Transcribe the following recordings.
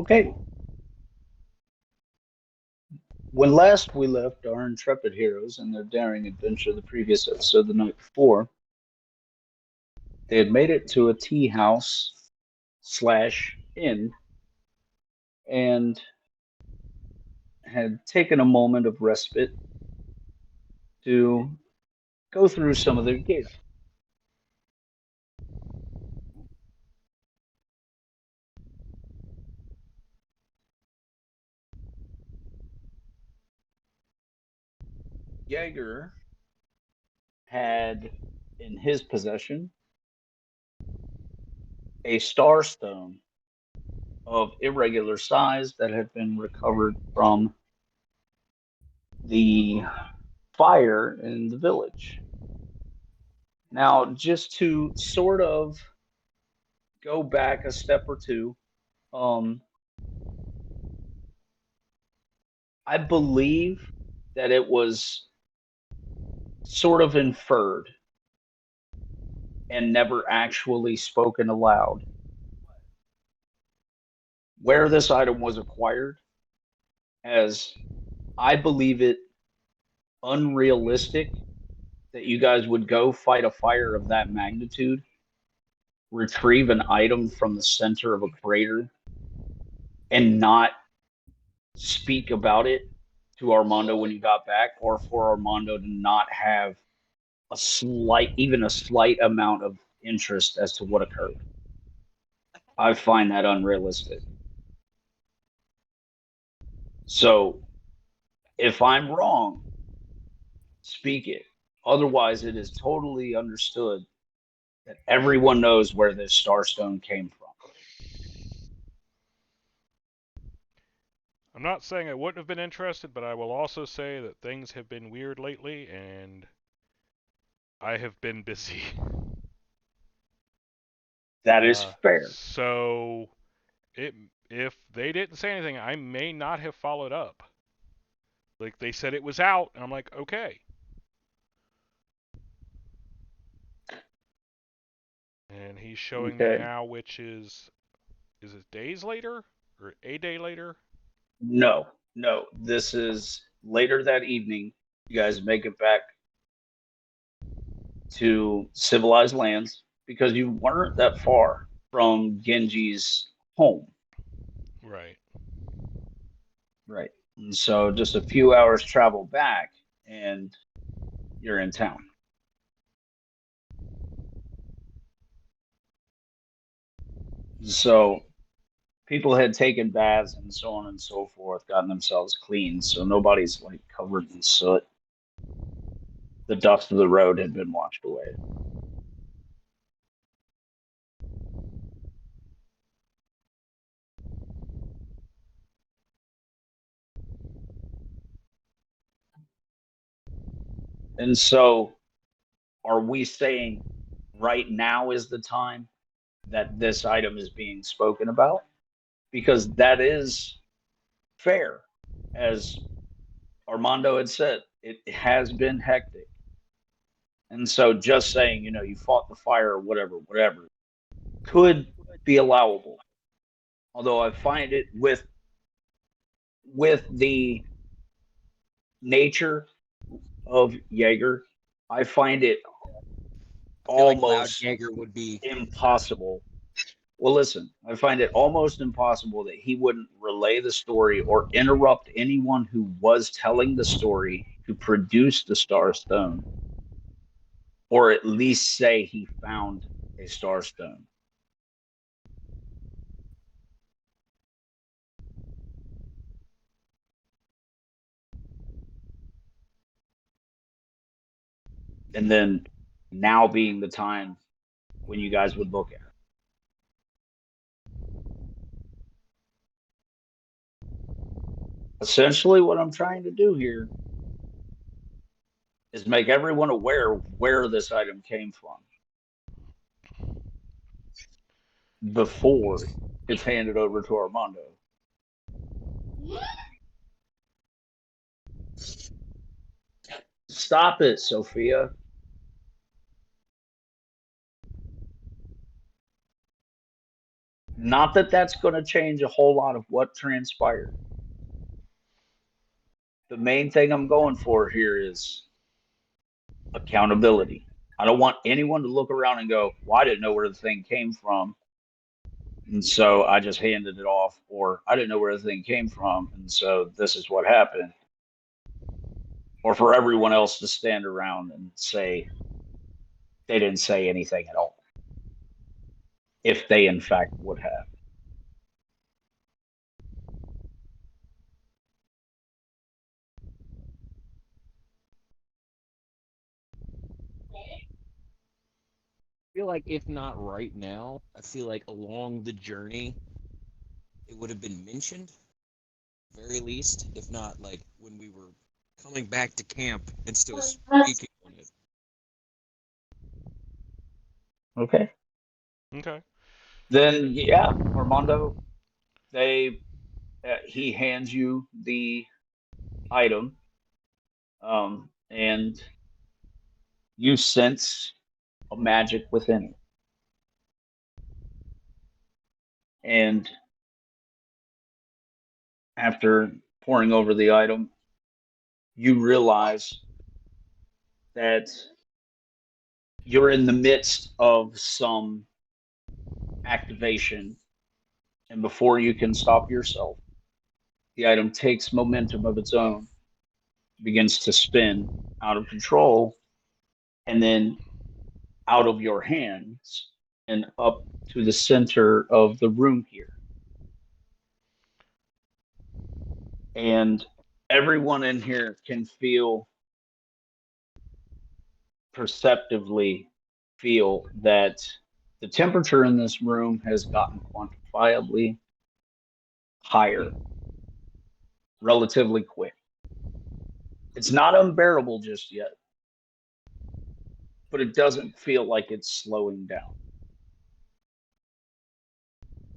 Okay, when last we left our intrepid heroes and their daring adventure the previous episode the night before, they had made it to a tea house slash inn and had taken a moment of respite to go through some of their gear. Jaeger had in his possession a star stone of irregular size that had been recovered from the fire in the village. Now, just to sort of go back a step or two, um, I believe that it was sort of inferred and never actually spoken aloud where this item was acquired, as I believe it unrealistic that you guys would go fight a fire of that magnitude, retrieve an item from the center of a crater, and not speak about it to Armando when you got back, or for Armando to not have even a slight amount of interest as to what occurred. I find that unrealistic. So if I'm wrong, speak it. Otherwise, it is totally understood that everyone knows where this starstone came from. I'm not saying I wouldn't have been interested, but I will also say that things have been weird lately, and I have been busy. That is fair. So it if they didn't say anything, I may not have followed up. Like they said it was out, and I'm like, okay. And he's showing me Okay. now, which is it days later or a day later? No, no. This is later that evening. You guys make it back to civilized lands because you weren't that far from Genji's home. Right. Right. And so just a few hours travel back and you're in town. So people had taken baths and so on and so forth, gotten themselves clean. So nobody's like covered in soot. The dust of the road had been washed away. And so are we saying right now is the time that this item is being spoken about? Because that is fair. As Armando had said, it has been hectic. And so just saying, you fought the fire or whatever, could be allowable. Although I find it with the nature of Jaeger, I find it I feel like Loud almost Jagger would be. impossible. Well, listen, I find it almost impossible that he wouldn't relay the story or interrupt anyone who was telling the story to produce the Star Stone, or at least say he found a Star Stone. And then now being the time when you guys would look at it. Essentially, what I'm trying to do here is make everyone aware where this item came from before it's handed over to Armando. Stop it, Sophia. Not that that's going to change a whole lot of what transpired. The main thing I'm going for here is accountability. I don't want anyone to look around and go, well, I didn't know where the thing came from. And so I just handed it off, or I didn't know where the thing came from. And so this is what happened. Or for everyone else to stand around and say they didn't say anything at all, if they in fact would have. I feel like if not right now, I feel like along the journey, it would have been mentioned, very least, if not like when we were coming back to camp and still speaking on it. Okay. Okay. Then, yeah, Armando, they he hands you the item, and you sense a magic within it. And after pouring over the item, you realize that you're in the midst of some activation. And before you can stop yourself, the item takes momentum of its own, begins to spin out of control, and then out of your hands and up to the center of the room here. And everyone in here can perceptively feel that the temperature in this room has gotten quantifiably higher relatively quick. It's not unbearable just yet, but it doesn't feel like it's slowing down.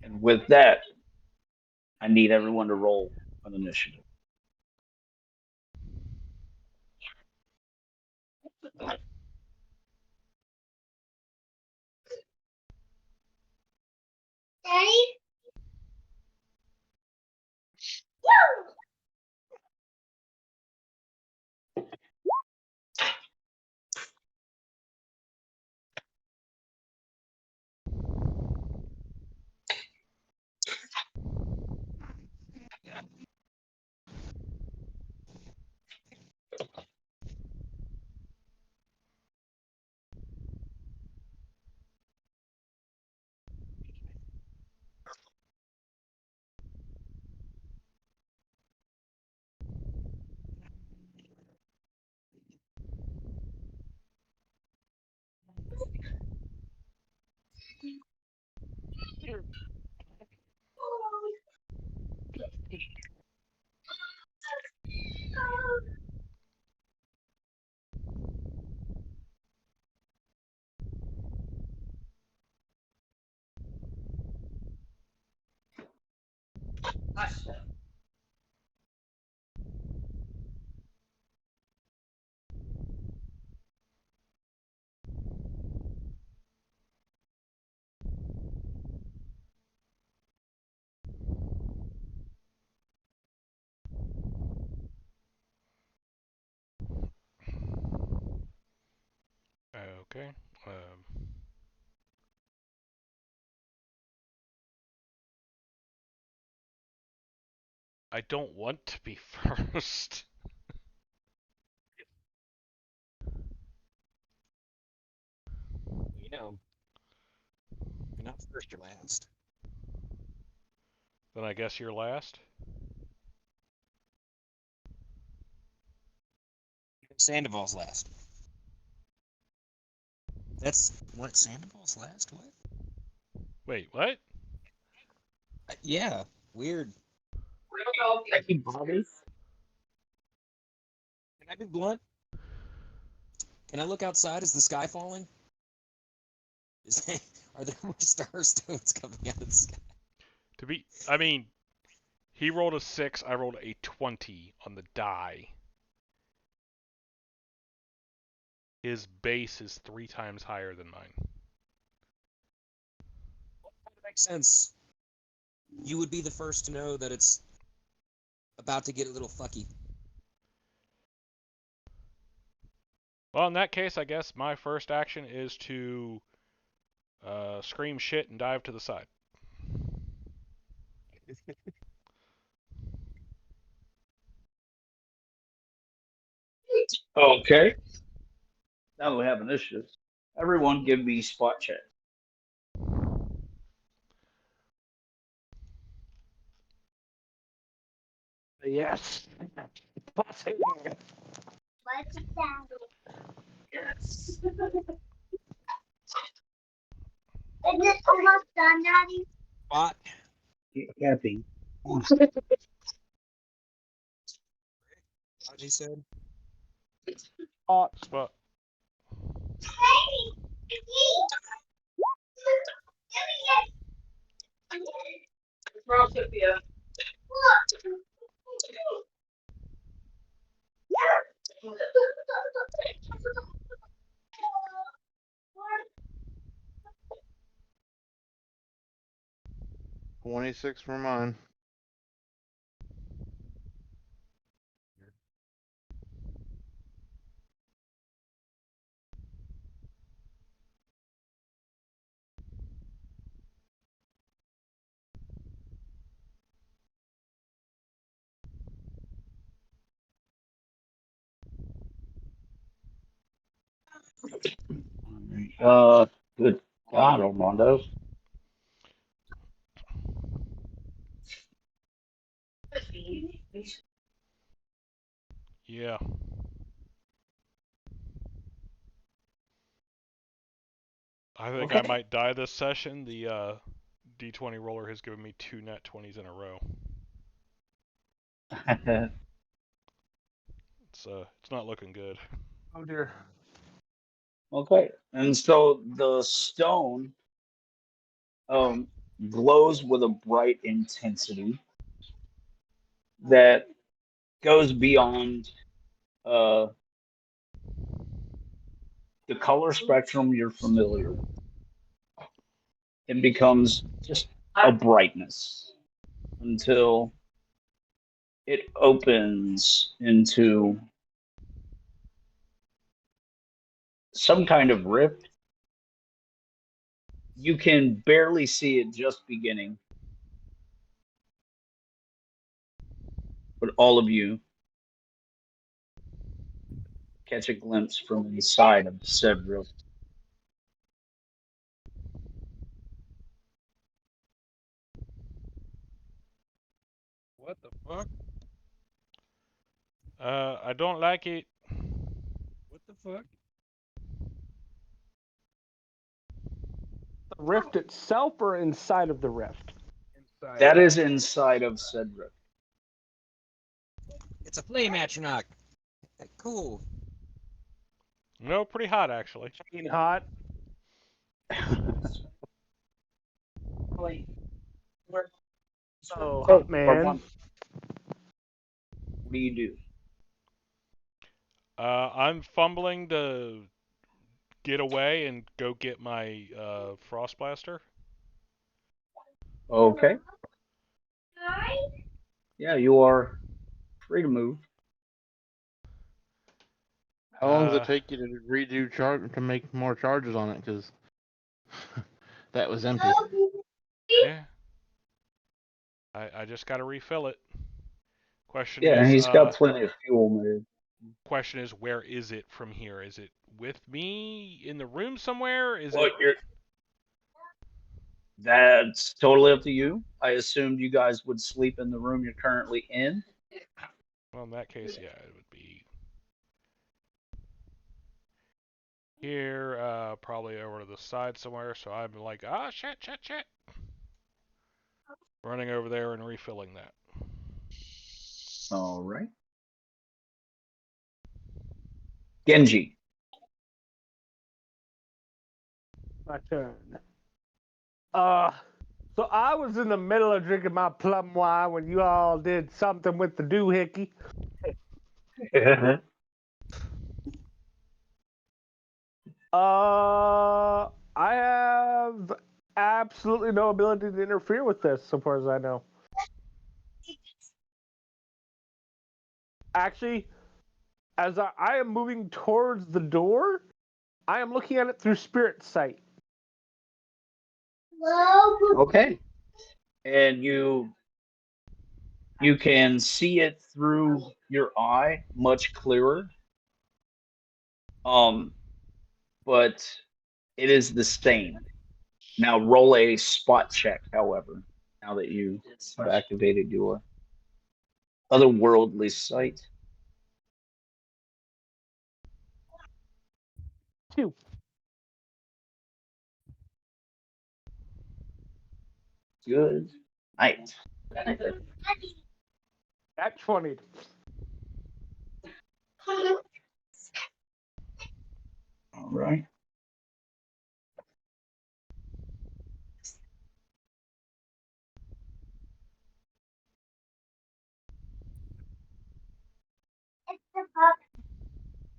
And with that, I need everyone to roll an initiative. Okay. I don't want to be first. You know, you're not first, you're last. Then I guess you're last. Sandoval's last. That's what Sandoval's last. What? Wait, what? Yeah, weird. Hey, Bobby. Can I be blunt? Can I look outside? Is the sky falling? Are there more star stones coming out of the sky? I mean, he rolled a 6, I rolled a 20 on the die. His base is 3 times higher than mine. That makes sense. you would be the first to know that it's about to get a little fucky. Well, in that case, I guess my first action is to scream shit and dive to the side. Okay. Now we have initiatives. Everyone give me spot check. Yes. Passing. Yes. Is it almost done, Daddy? Spot. Happy. As he said. Spots. But Wrong, Sophia. 26 for mine. Good God, Armando. yeah. I think I Okay. might die this session. The D20 roller has given me 2 net 20s in a row. It's not looking good. Oh dear. Okay. And so the stone um, glows with a bright intensity that goes beyond uh, the color spectrum you're familiar with. It becomes just a brightness until it opens into some kind of rift. You can barely see it just beginning, but all of you catch a glimpse from inside of said rift. What the fuck? I don't like it. What the fuck? The rift itself or inside of the rift? Inside. That is inside of said rift. It's a flame atronach. Cool. No, pretty hot actually. Chain hot. So, hot man. What do you do? I'm fumbling to get away and go get my frost blaster. Okay. Yeah, you are free to move. How long does Uh, it take you to redo charge to make more charges on it? Because that was empty. yeah. I just got to refill it. Question Yeah, is, he's got plenty of fuel, man. where is it from here? Is it with me in the room somewhere? Is Well, it? that's totally up to you. I assumed you guys would sleep in the room you're currently in. Well, in that case, yeah, it would be here, probably over to the side somewhere. So I'm like, ah, shit, shit, shit. Running over there and refilling that. All right. Genji. My turn. So I was in the middle of drinking my plum wine when you all did something with the doohickey. I have absolutely no ability to interfere with this, so far as I know. Actually, as I am moving towards the door, I am looking at it through spirit sight. Okay. And you can see it through your eye much clearer. But it is the same. Now roll a spot check, however, now that you have activated your otherworldly sight. 2. Good night. At 20. All right.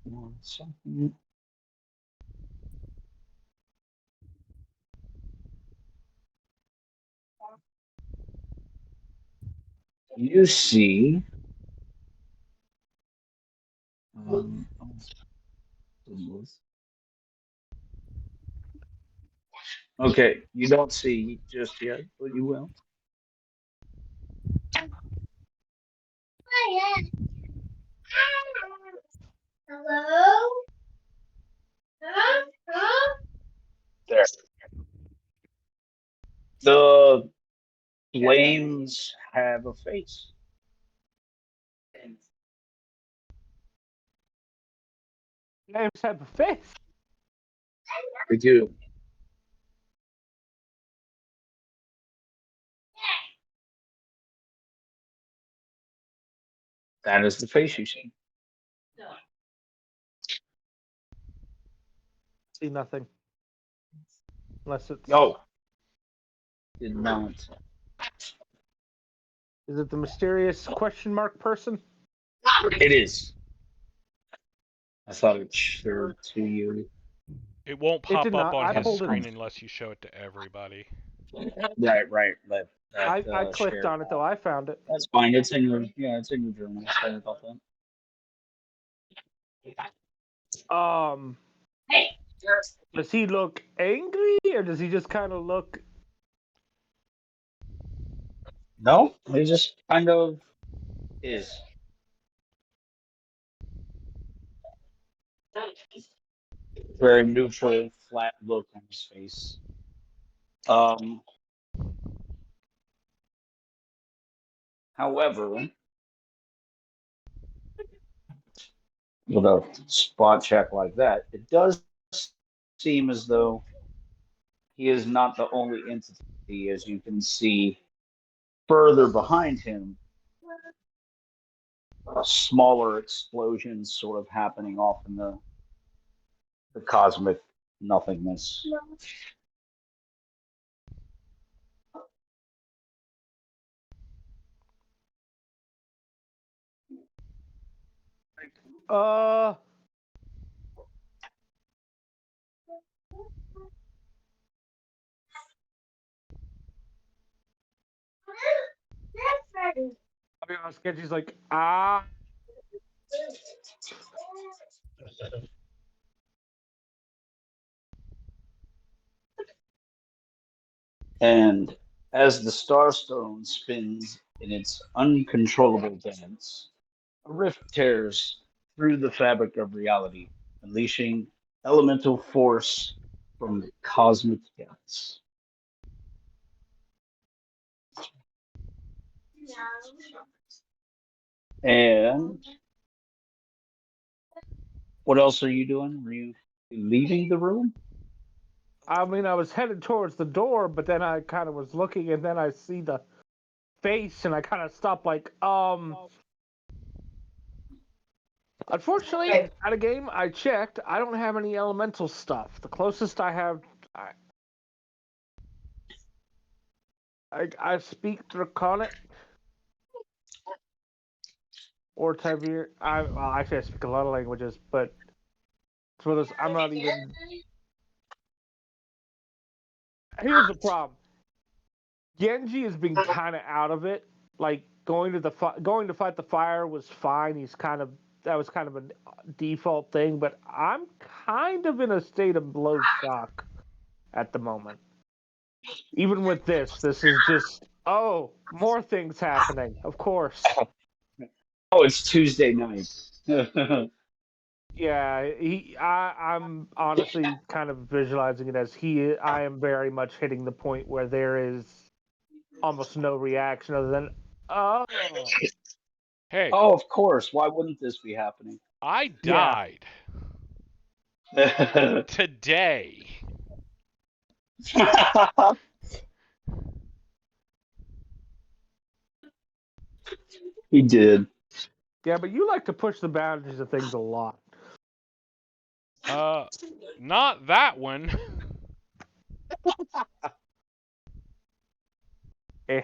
One second. You see um, okay, you don't see just yet, but you will. Hello? Huh? Huh? There. The flames have a face. Names have a face. They do. That is the face you see. See nothing. Unless it's. No, did not. Is it the mysterious question mark person? It is. I thought it showed to you. It won't It pop did up not. on I his pulled it. screen unless you show it to everybody. Right. I clicked shared. on it though. I found it. That's fine. It's in your it's in your journal. Sorry about that. Hey, Does he look angry or does he just kind of look? No, he just kind of is. Very neutral, flat look on his face. Um, However, with a spot check like that, it does seem as though he is not the only entity, as you can see further behind him, smaller explosions sort of happening off in the cosmic nothingness. Uh. I'll be honest, Genji's like, ah. And as the starstone spins in its uncontrollable dance, a rift tears through the fabric of reality, unleashing elemental force from the cosmic depths. And what else are you doing? Were you leaving the room? I mean, I was headed towards the door, but then I kind of was looking, and then I see the face, and I kind of stopped. Like, unfortunately, at a game I checked, I don't have any elemental stuff. The closest I have, I speak Draconic or Tiberian. Actually, I speak a lot of languages, but it's one of those. I'm not even. here's the problem. Genji has been kind of out of it. Like going to fight the fire was fine. That was kind of a default thing. But I'm kind of in a state of blow shock at the moment. Even with this is just more things happening. Of course. Oh, it's Tuesday night. Yeah, I'm honestly kind of visualizing it as I am very much hitting the point where there is almost no reaction other than, oh, Hey, Oh, of course. Why wouldn't this be happening? I yeah. died today. He did. Yeah, but you like to push the boundaries of things a lot. Not that one. Eh.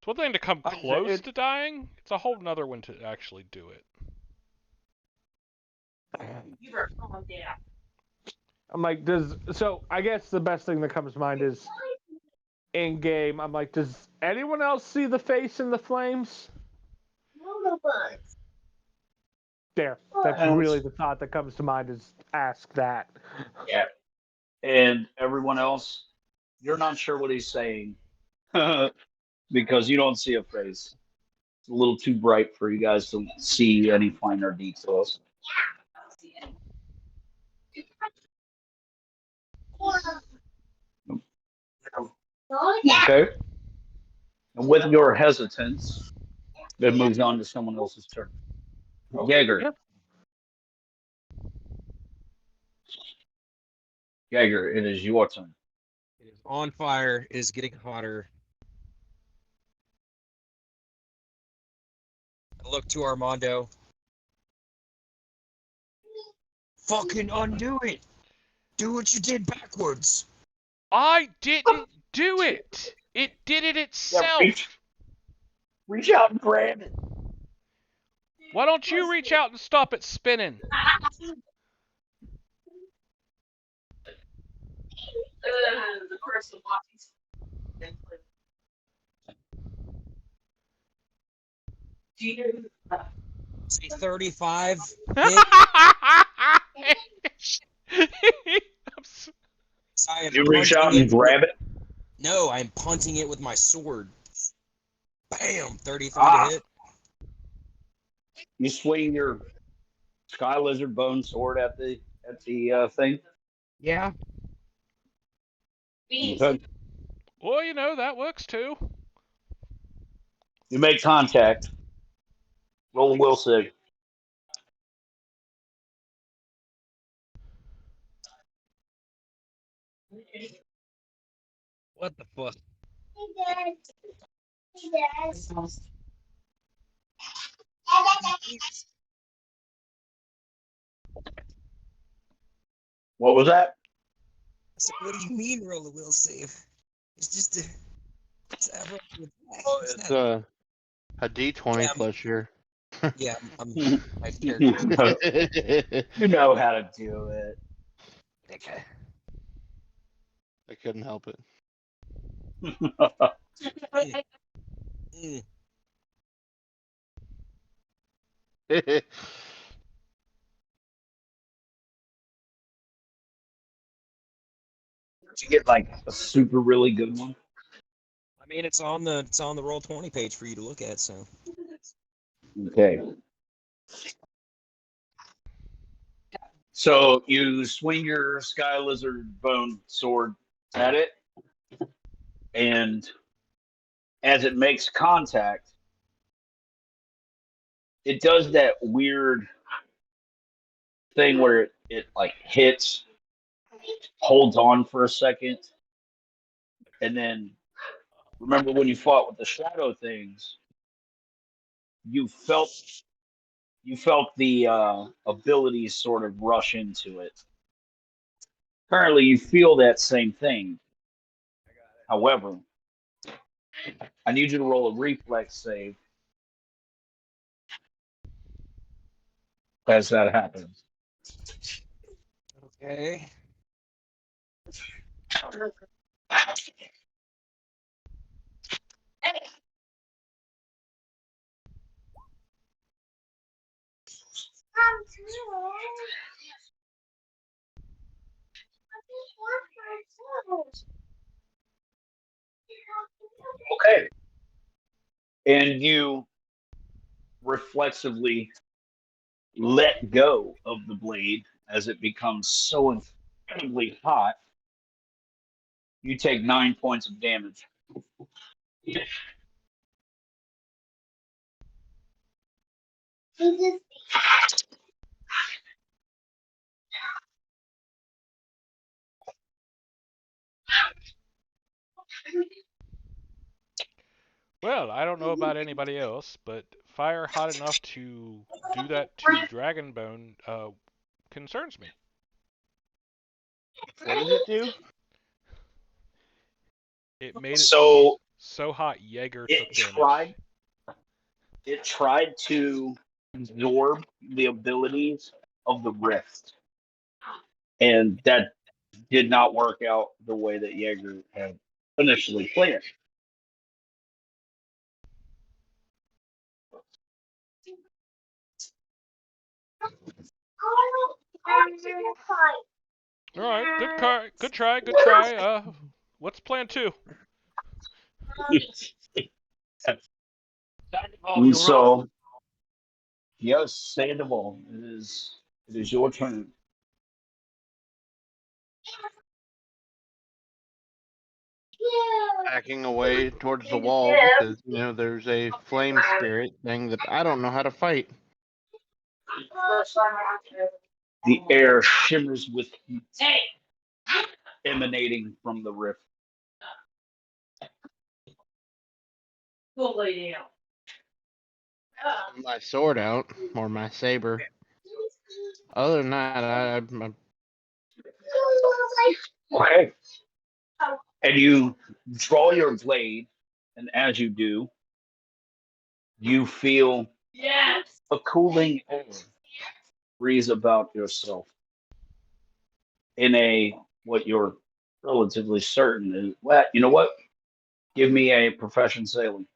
It's one thing to come Like I said, close to dying. It's a whole nother one to actually do it. You better calm down. I'm like, so I guess the best thing that comes to mind is in game. I'm like, does anyone else see the face in the flames? No, but There. That's really the thought that comes to mind is ask that. Yeah. And everyone else, you're not sure what he's saying because you don't see a face. It's a little too bright for you guys to see any finer details. Okay. And with your hesitance, it moves on to someone else's turn. Jaeger. Yep. Jaeger, it is your turn. It is on fire. It is getting hotter. I look to Armando. Fucking undo it. Do what you did backwards. I didn't do it. It did it itself. Reach out and grab it. Why don't you reach out and stop it spinning? the person watching. Do you know? Say 35. I am You reach punching out and grab it. No, I'm punting it with my sword. Bam! 33 Ah. to hit. You swing your sky lizard bone sword at the thing. Yeah. Okay. Well, you know, that works too. You make contact. Roll a will save. What the fuck? What was that? So what do you mean roll a will save? It's just a... It's It's a D20 Yeah, plus your. Yeah, I'm my character. You know how to do it. Okay. I couldn't help it. Mm. Did you get like a super really good one? I mean, it's on the roll 20 page for you to look at. So Okay. So you swing your sky lizard bone sword at it, and as it makes contact, it does that weird thing where it like hits, holds on for a second, and then remember when you fought with the shadow things, you felt the abilities sort of rush into it. Currently, you feel that same thing. However, I need you to roll a reflex save as that happens. okay. Okay. And you reflexively let go of the blade as it becomes so incredibly hot. You take 9 points of damage. Well, I don't know about anybody else, but fire hot enough to do that to Dragonbone concerns me. What does it do? It made it So so hot Jaeger it took damage. tried to absorb the abilities of the rift, and that did not work out the way that Jaeger had initially planned. All right, good try. What's plan 2? And so, yes, Sandoval, it is your turn. Backing away towards the wall because there's a flame spirit thing that I don't know how to fight. The air shimmers with heat emanating from the rift. Go lay down. My sword out or my saber. Other than that, I'm Okay. And you draw your blade, and as you do, you feel Yes. a cooling air breeze about yourself in a what you're relatively certain is well, you know what? Give me a profession sailing.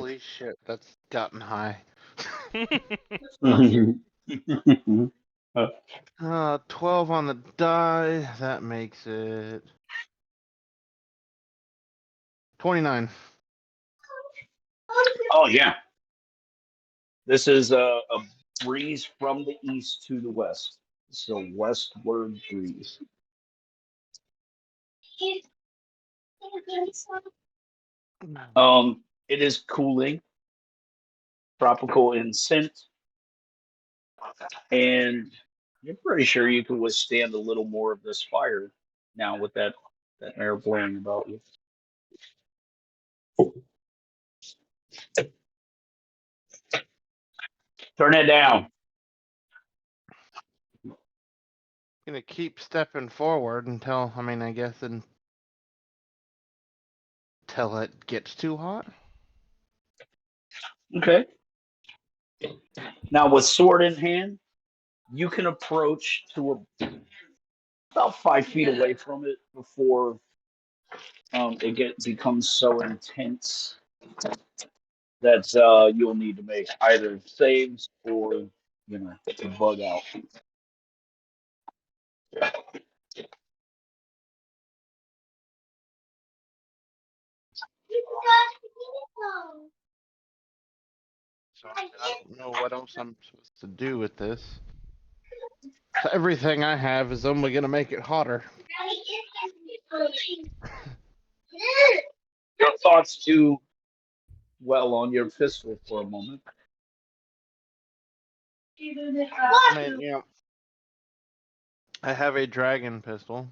holy shit, that's gotten high. 12 on the die. That makes it 29. Oh yeah. This is a breeze from the east to the west. So westward breeze. It is cooling, tropical in scent, and you're pretty sure you can withstand a little more of this fire now with that air blowing about you. Turn it down. Gonna keep stepping forward until, I guess until it gets too hot. Okay. Now with sword in hand, you can approach to about 5 feet away from it before becomes so intense that you'll need to make either saves or to bug out. So I don't know what else I'm supposed to do with this. So everything I have is only gonna make it hotter. Your thoughts do well on your pistol for a moment. I have a dragon pistol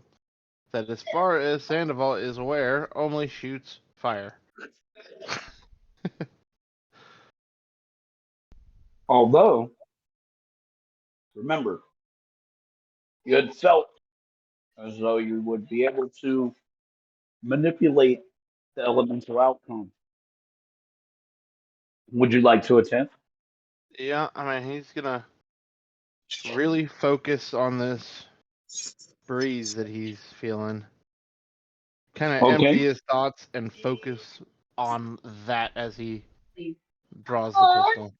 that, as far as Sandoval is aware, only shoots fire. Although, remember, you had felt as though you would be able to manipulate the elemental outcome. Would you like to attempt? Yeah, I mean, he's gonna really focus on this breeze that he's feeling. Kind of empty Okay. his thoughts and focus on that as he draws the pistol.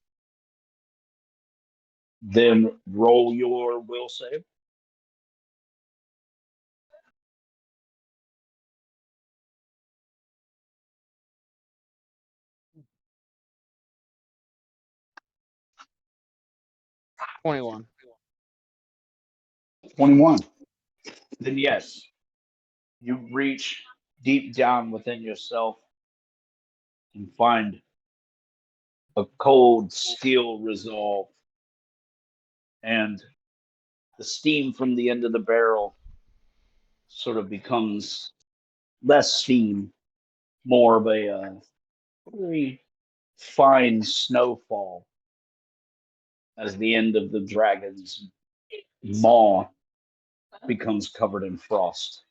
Then roll your will save. $21. 21. Then yes, you reach deep down within yourself and find a cold steel resolve, and the steam from the end of the barrel sort of becomes less steam, more of a very fine snowfall as the end of the dragon's maw becomes covered in frost.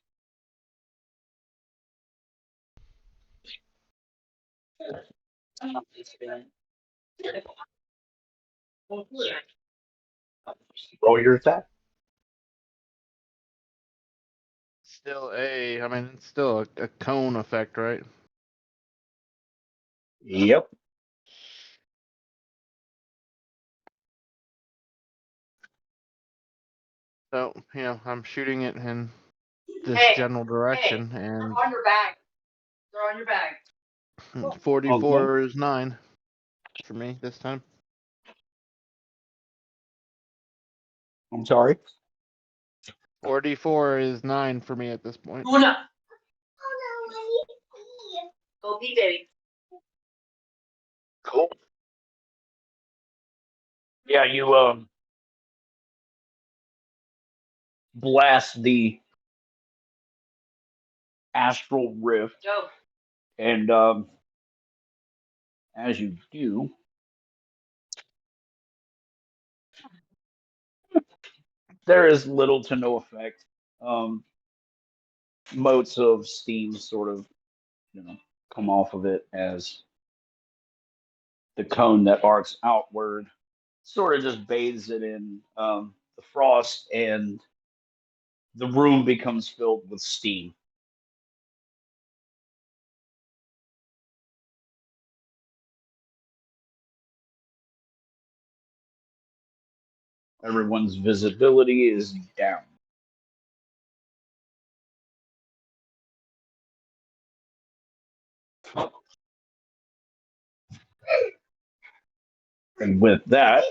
Roll your attack. I mean, it's still a cone effect, right? Yep. So, I'm shooting it in this Hey, general direction, and On your bag. They're on your bag. 44 is 9 for me this time. I'm sorry. 44 is 9 for me at this point. Luna. Oh no, I need to pee. Go pee, baby. Cool. Yeah, you blast the astral rift, Go. and as you do, there is little to no effect. Motes of steam sort of, come off of it as the cone that arcs outward sort of just bathes it in the frost, and the room becomes filled with steam. Everyone's visibility is down. And with that,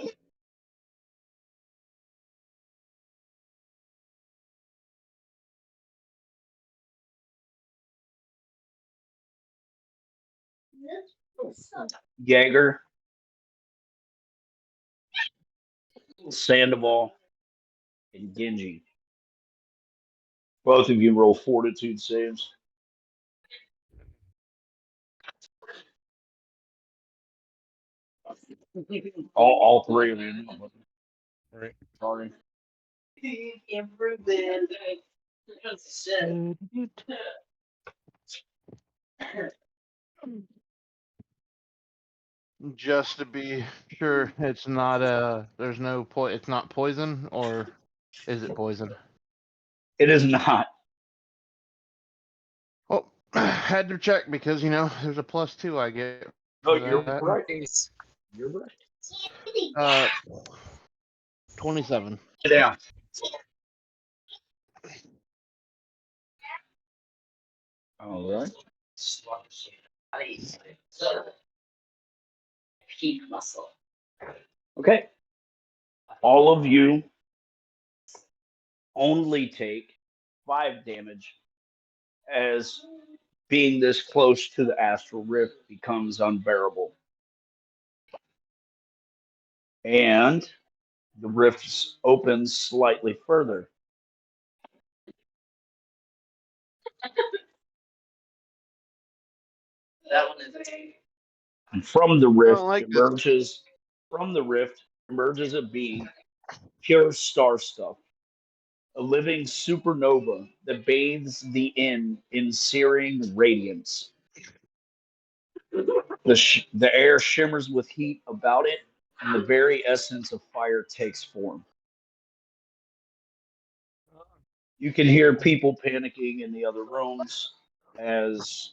Jaeger, Sandoval, and Genji, both of you roll fortitude saves. All three of you. Right. Sorry. Improvement. Just to be sure, it's not it's not poison, or is it poison? It is not. Well, had to check because there's a +2 I get No, for you're that. right. Case. You're right. 27. Sit down. All right. Peak muscle. Okay. All of you only take 5 damage as being this close to the astral rift becomes unbearable. And the rift opens slightly further. That one is a. And from the I rift don't like this. emerges a being, pure star stuff, a living supernova that bathes the inn in searing radiance. The air shimmers with heat about it, and the very essence of fire takes form. You can hear people panicking in the other rooms as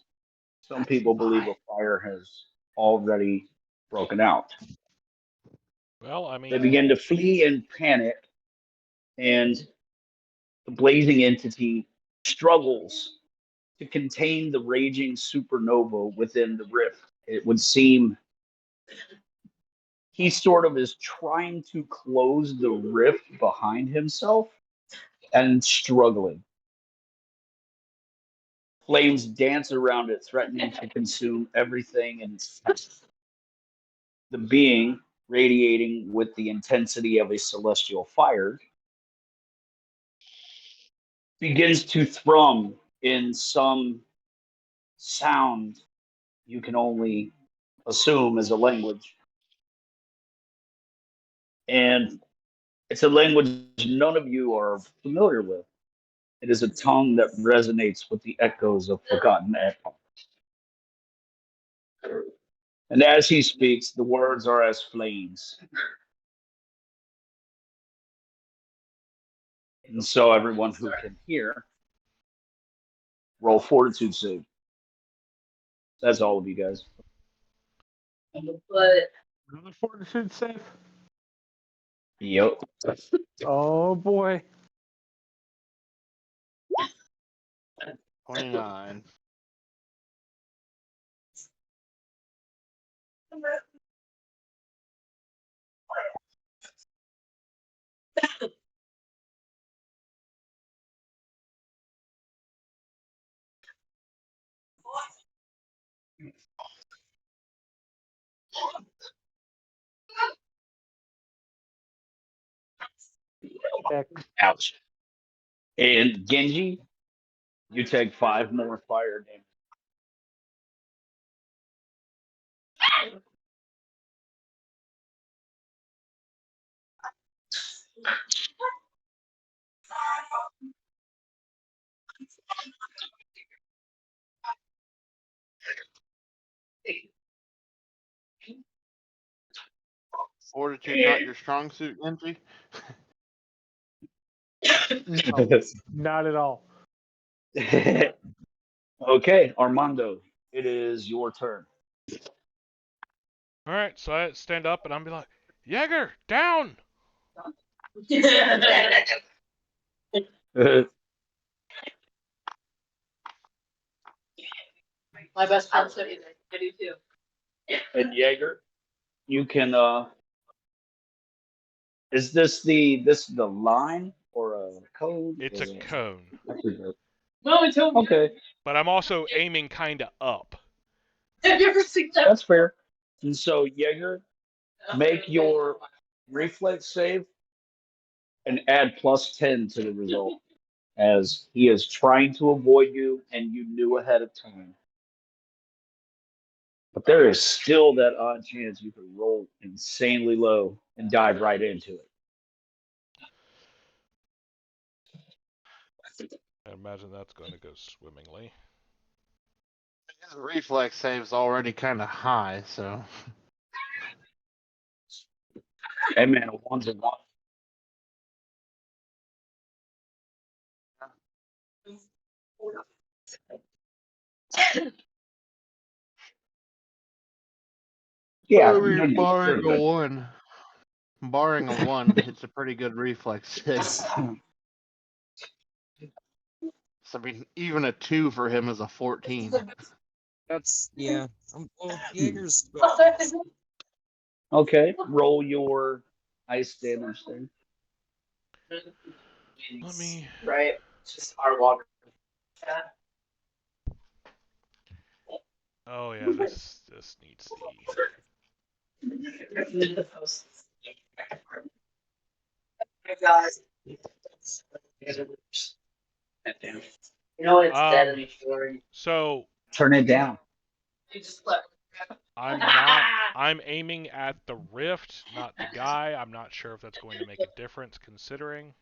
some people believe a fire has already broken out. Well, I They mean, begin to flee in panic, and the blazing entity struggles to contain the raging supernova within the rift. It would seem he sort of is trying to close the rift behind himself and struggling. Flames dance around it, threatening to consume everything in its path. The being, radiating with the intensity of a celestial fire, begins to thrum in some sound you can only assume is a language. And it's a language none of you are familiar with. It is a tongue that resonates with the echoes of forgotten echoes. And as he speaks, the words are as flames. And so everyone who can hear, roll fortitude save. That's all of you guys. Another fortitude save. Yep. Oh boy. 29. Ouch. And Genji, you take 5 more fire damage. Fortitude not your strong suit, Genji? Not at all. Okay, Armando, it is your turn. all right. So I stand up and I'm be like, Jaeger, down. My best friend said I do too. And Jaeger, you can is this the line or a code? It's a cone, No, it's home. Okay, but I'm also aiming kind of up. Have you ever seen that? that's fair. And so Jaeger, make your reflex save and add +10 to the result, as he is trying to avoid you and you knew ahead of time. But there is still that odd chance you could roll insanely low and dive right into it. I imagine that's going to go swimmingly. His reflex save's already kind of high, so. Hey man, a one's a one. Yeah, I mean, barring a one. Barring a one, it's a pretty good reflex save. So, I mean, even a 2 for him is a 14. That's yeah. Well, Jaeger's. Okay, roll your ice damage then. Let me. Right. It's just our water. Oh yeah, this needs the. Guys. You know it's dead in the shore. So Turn it down. You just let. I'm aiming at the rift, not the guy. I'm not sure if that's going to make a difference considering.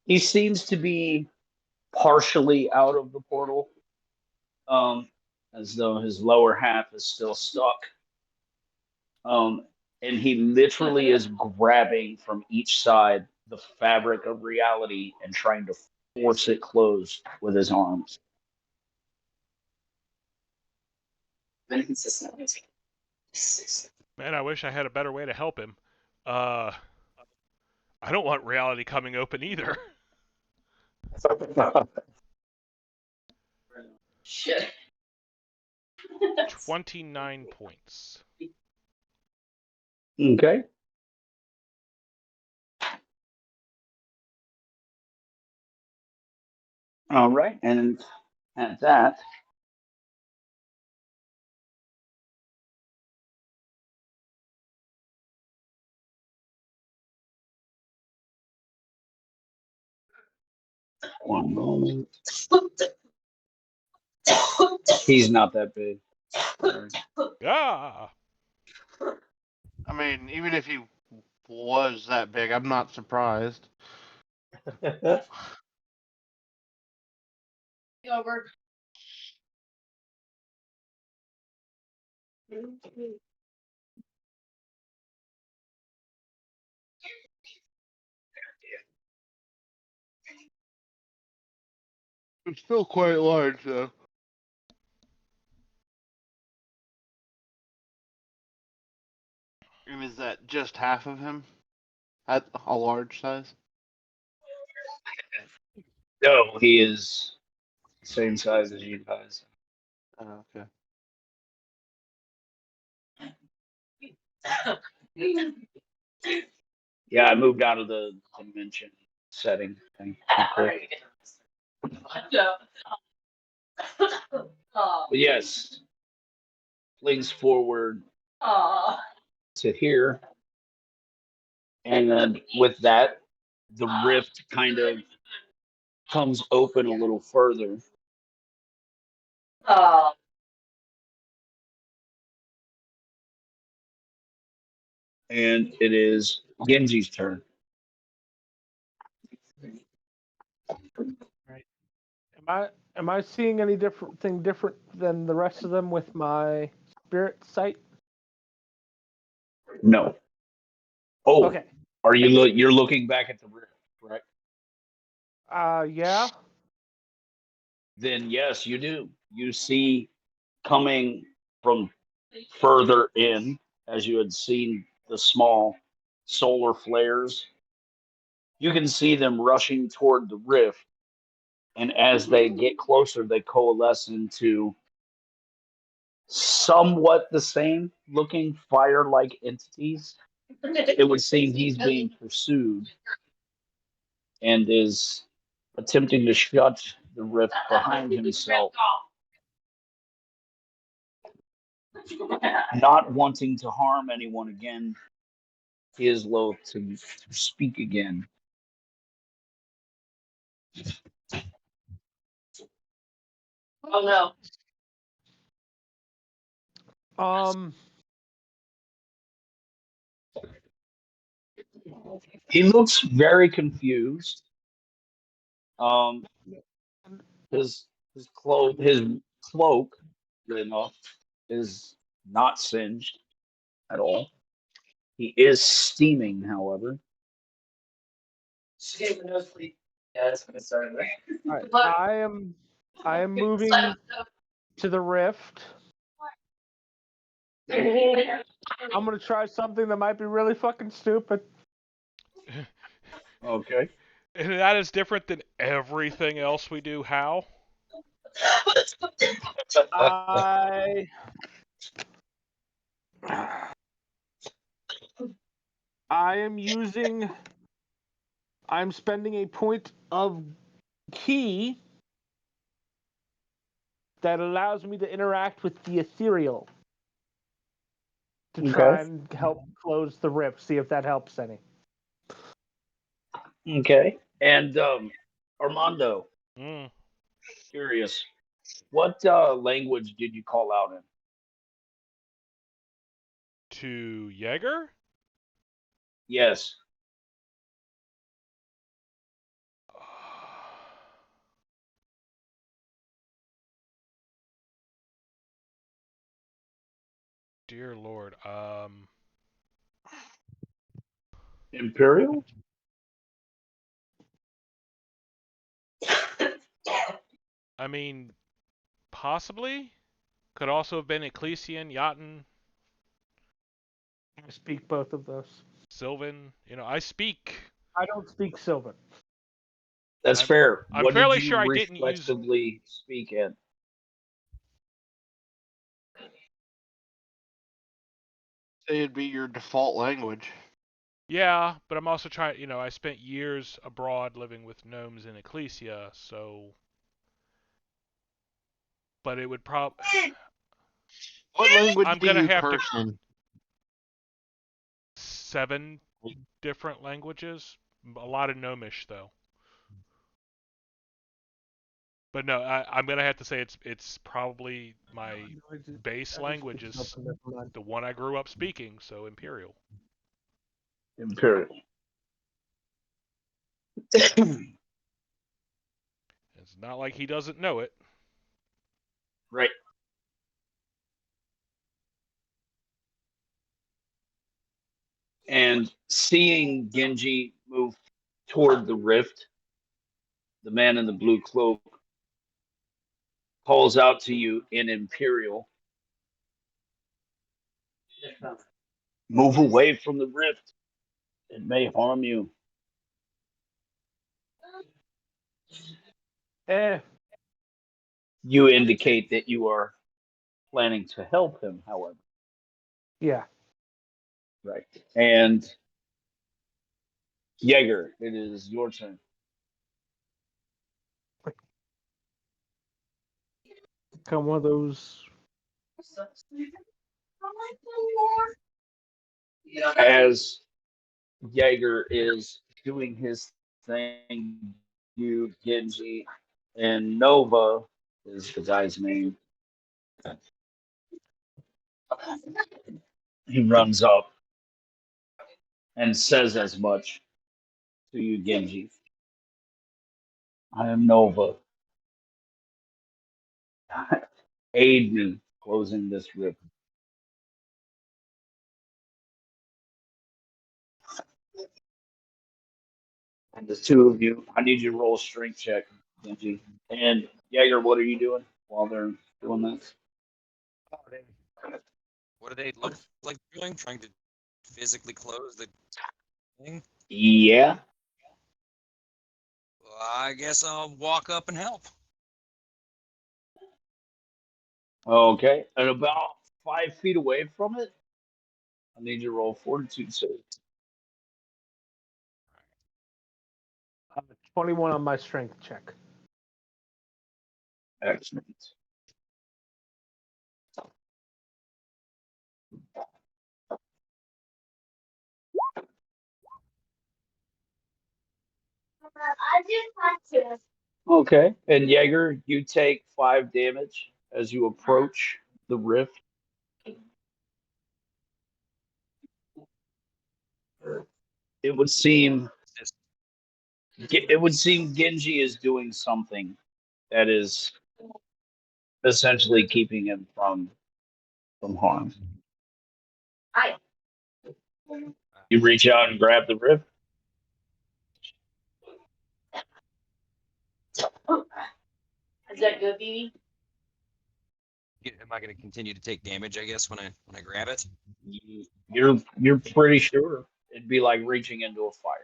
He seems to be partially out of the portal. as though his lower half is still stuck. And he literally is grabbing from each side the fabric of reality and trying to force it closed with his arms. Man, I wish I had a better way to help him. I don't want reality coming open either. Shit. 29 points. Okay. All right. And at that, one moment. He's not that big. Ah! I mean, even if he was that big, I'm not surprised. Over. It's still quite large, though. And is that just half of him at a large size? No, he is the same size as you guys. Oh, okay. Yeah, I moved out of the dimension setting thing. But yes, flings forward to here. And then with that, the rift kind of comes open a little further. And it is Genji's turn. Am I seeing any different than the rest of them with my spirit sight? No. Oh, Okay. are you you're looking back at the rift, correct? Yeah. Then yes, you do. You see coming from further in, as you had seen the small solar flares, you can see them rushing toward the rift. And as they get closer, they coalesce into somewhat the same looking fire like entities. It would seem he's being pursued and is attempting to shut the rift behind himself, not wanting to harm anyone again. He is loath to speak again. Oh no. He looks very confused. Um, his cloak, good enough, is not singed at all. He is steaming, however. She gave a nosebleed. Yeah, that's gonna start there. All right. I am moving to the rift. I'm gonna try something that might be really fucking stupid. Okay. And that is different than everything else we do. How? I I'm spending a point of key that allows me to interact with the ethereal to try and help close the rift. See if that helps any. Okay. And Armando, Mm. curious, what language did you call out in? To Jaeger? Yes. dear Lord. Imperial? I mean, possibly. Could also have been Ecclesian, Jotun, I speak both of those. Sylvan. I speak. I don't speak Sylvan. That's I'm, fair. I'm What did fairly you sure I didn't use. reflexively speak in? Say it'd be your default language. Yeah, but I'm also trying. I spent years abroad living with gnomes in Ecclesia, so. But it would probably. What language I'm do gonna you have to curse in? 7 different languages. A lot of gnomish though. But no, I'm gonna have to say it's probably my base language is the one I grew up speaking, so Imperial. Imperial. It's not like he doesn't know it. Right. And seeing Genji move toward the rift, the man in the blue cloak calls out to you in Imperial. Move away from the rift. It may harm you. You indicate that you are planning to help him, however. Yeah. Right. And Jaeger, it is your turn. Come one of those. As Jaeger is doing his thing, you, Genji, and Nova is the guy's name. He runs up and says as much to you, Genji. I am Nova. Aid me closing this rift. And the two of you, I need you to roll a strength check, Genji. And Jaeger, what are you doing while they're doing this? What do they look like doing? Trying to physically close the thing? Yeah. Well, I guess I'll walk up and help. Okay. And about 5 feet away from it, I need you to roll fortitude save. 21 on my strength check. Excellent. I just want to. Okay. And Jaeger, you take 5 damage as you approach the rift. It would seem Genji is doing something that is essentially keeping him from harm. I. You reach out and grab the rift. Is that good, BB? Am I going to continue to take damage? I guess when I grab it. You're pretty sure it'd be like reaching into a fire.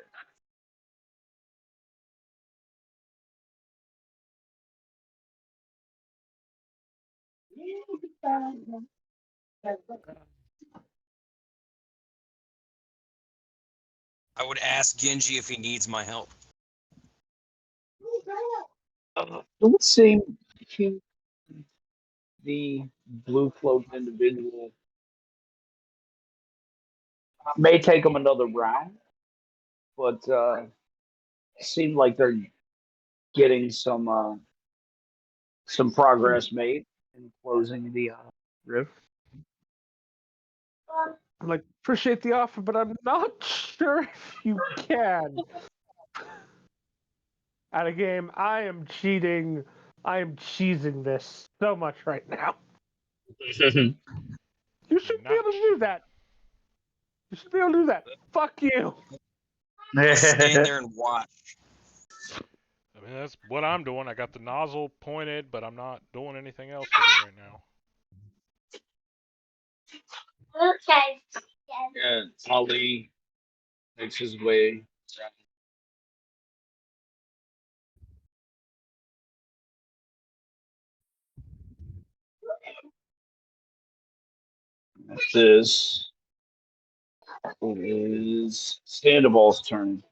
I would ask Genji if he needs my help. It would seem the blue cloaked individual may take them another round, but seem like they're getting some progress made in closing the rift. I'm like, appreciate the offer, but I'm not sure if you can. At a game, I am cheating. I am cheesing this so much right now. You should be able to do that. You should be able to do that. Fuck you. Stand there and watch. I mean, that's what I'm doing. I got the nozzle pointed, but I'm not doing anything else with it right now. Okay. And Ali makes his way. This is Sandoval's turn.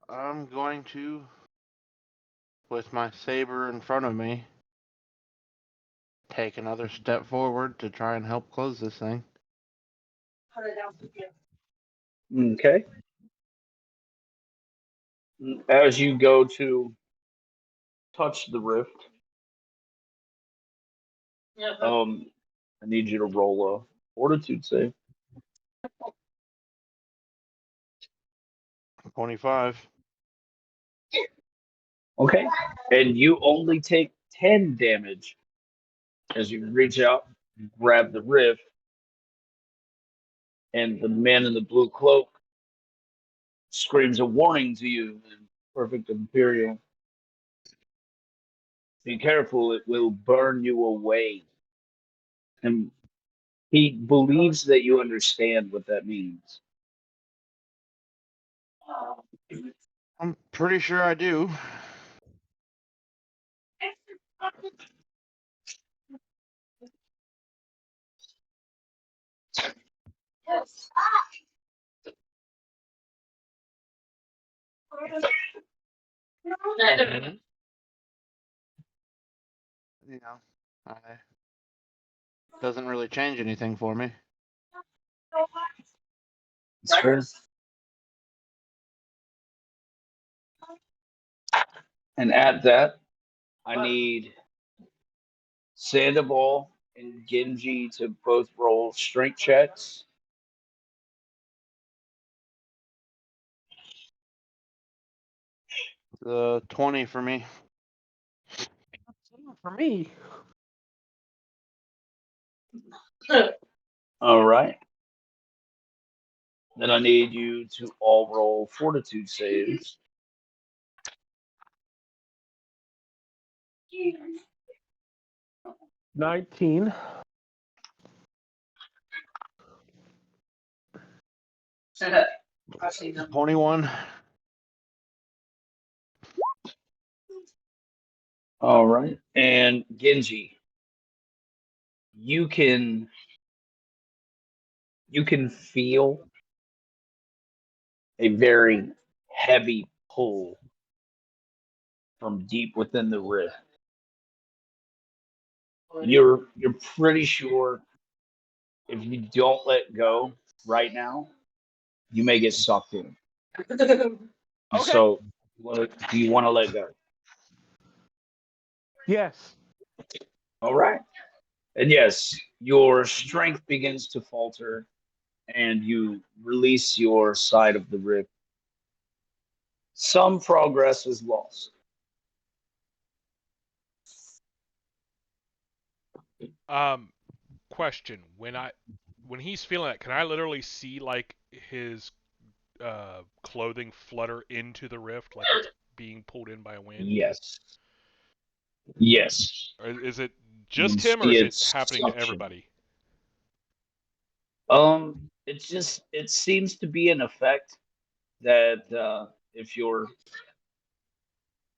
I'm going to, with my saber in front of me, take another step forward to try and help close this thing. Okay. As you go to touch the rift, I need you to roll a fortitude save. 25. Okay. And you only take 10 damage as you reach out, grab the rift, and the man in the blue cloak screams a warning to you in perfect Imperial. Be careful, it will burn you away. And he believes that you understand what that means. I'm pretty sure I do. You know, I doesn't really change anything for me. It's fair. And at that, I need Sandoval and Genji to both roll strength checks. The 20 for me. For me. All right. Then I need you to all roll fortitude saves. 19. 21. All right. And Genji, you can feel a very heavy pull from deep within the rift. You're pretty sure if you don't let go right now, you may get sucked in. Okay. So, do you want to let go? Yes. All right. And yes, your strength begins to falter and you release your side of the rift. Some progress is lost. Question: when he's feeling that, can I literally see like his clothing flutter into the rift, like it's being pulled in by a wind? Yes. Yes. Or is it You just can him, or see is it its happening to suction. everybody? It seems to be an effect that if you're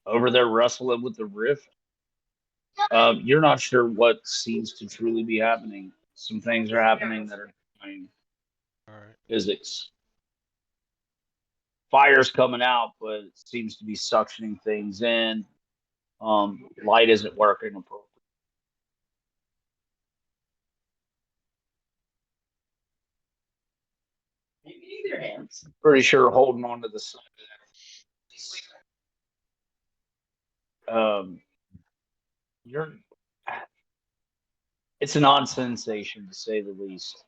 over there wrestling with the rift, you're not sure what seems to truly be happening. Some things are happening that are defying All right. physics. Fire's coming out, but it seems to be suctioning things in. Light isn't working appropriately. Pretty sure holding on to the side of that. You're. It's an odd sensation to say the least.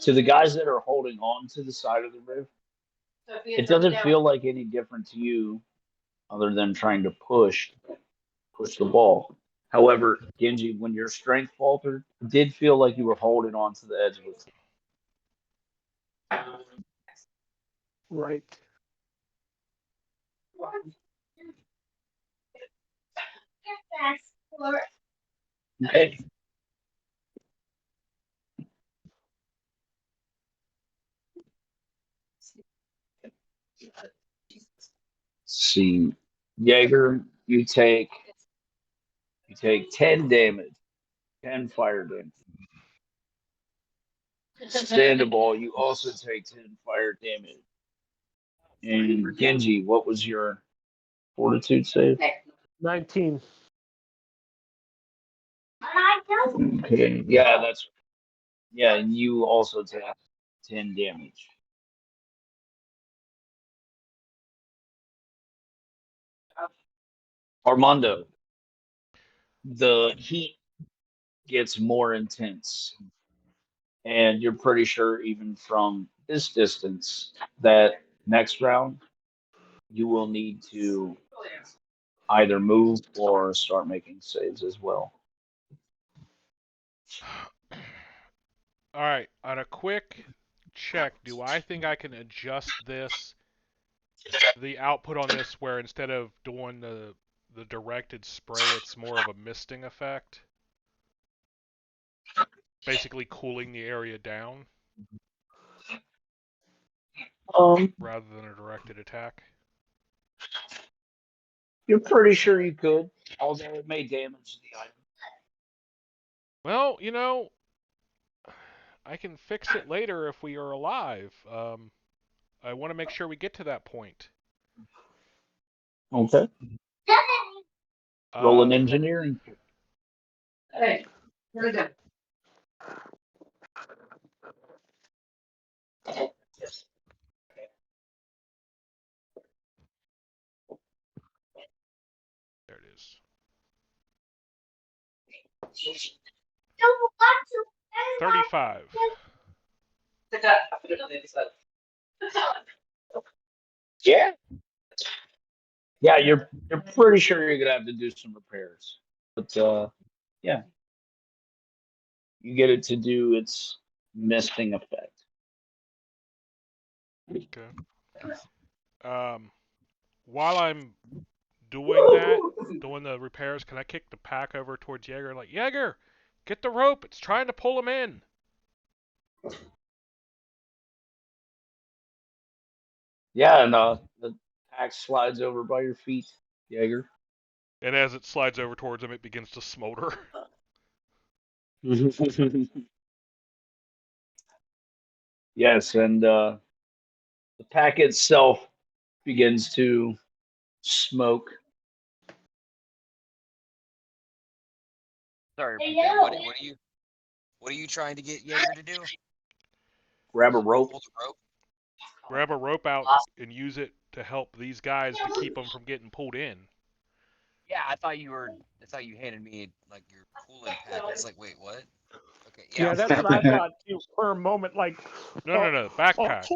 To the guys that are holding on to the side of the rift, it doesn't feel like any different to you, other than trying to push the wall. However, Genji, when your strength faltered, it did feel like you were holding on to the edge of it. Right. Okay. See, Jaeger, you take 10 damage, 10 fire damage. Sandoval, you also take 10 fire damage. And Genji, what was your fortitude save? 19. Okay, yeah, and you also take 10 damage. Armando, the heat gets more intense, and you're pretty sure even from this distance that next round you will need to either move or start making saves as well. All right, on a quick check, do I think I can adjust the output on this, where instead of doing the directed spray, it's more of a misting effect, basically cooling the area down rather than a directed attack? You're pretty sure you could, although it may damage the item. Well, I can fix it later if we are alive. I want to make sure we get to that point. Okay. Roll an Um, engineering. Hey, here we go. there it is. Don't want to. 35. Yeah. Yeah, you're pretty sure you're gonna have to do some repairs. But yeah. You get it to do its misting effect. Okay. While I'm doing that, doing the repairs, can I kick the pack over towards Jaeger? Like, Jaeger, get the rope. It's trying to pull him in. Yeah, and the pack slides over by your feet, Jaeger. And as it slides over towards him, it begins to smolder. Yes, and the pack itself begins to smoke. Sorry, repeat that. What are you trying to get Jaeger to do? Grab a rope. Hold the rope. Grab a rope out and use it to help these guys to keep them from getting pulled in. Yeah, I thought you handed me like your coolant pack. I was like, wait, what? Okay, Yeah, that's what I thought too for a moment. Like, No, backpack.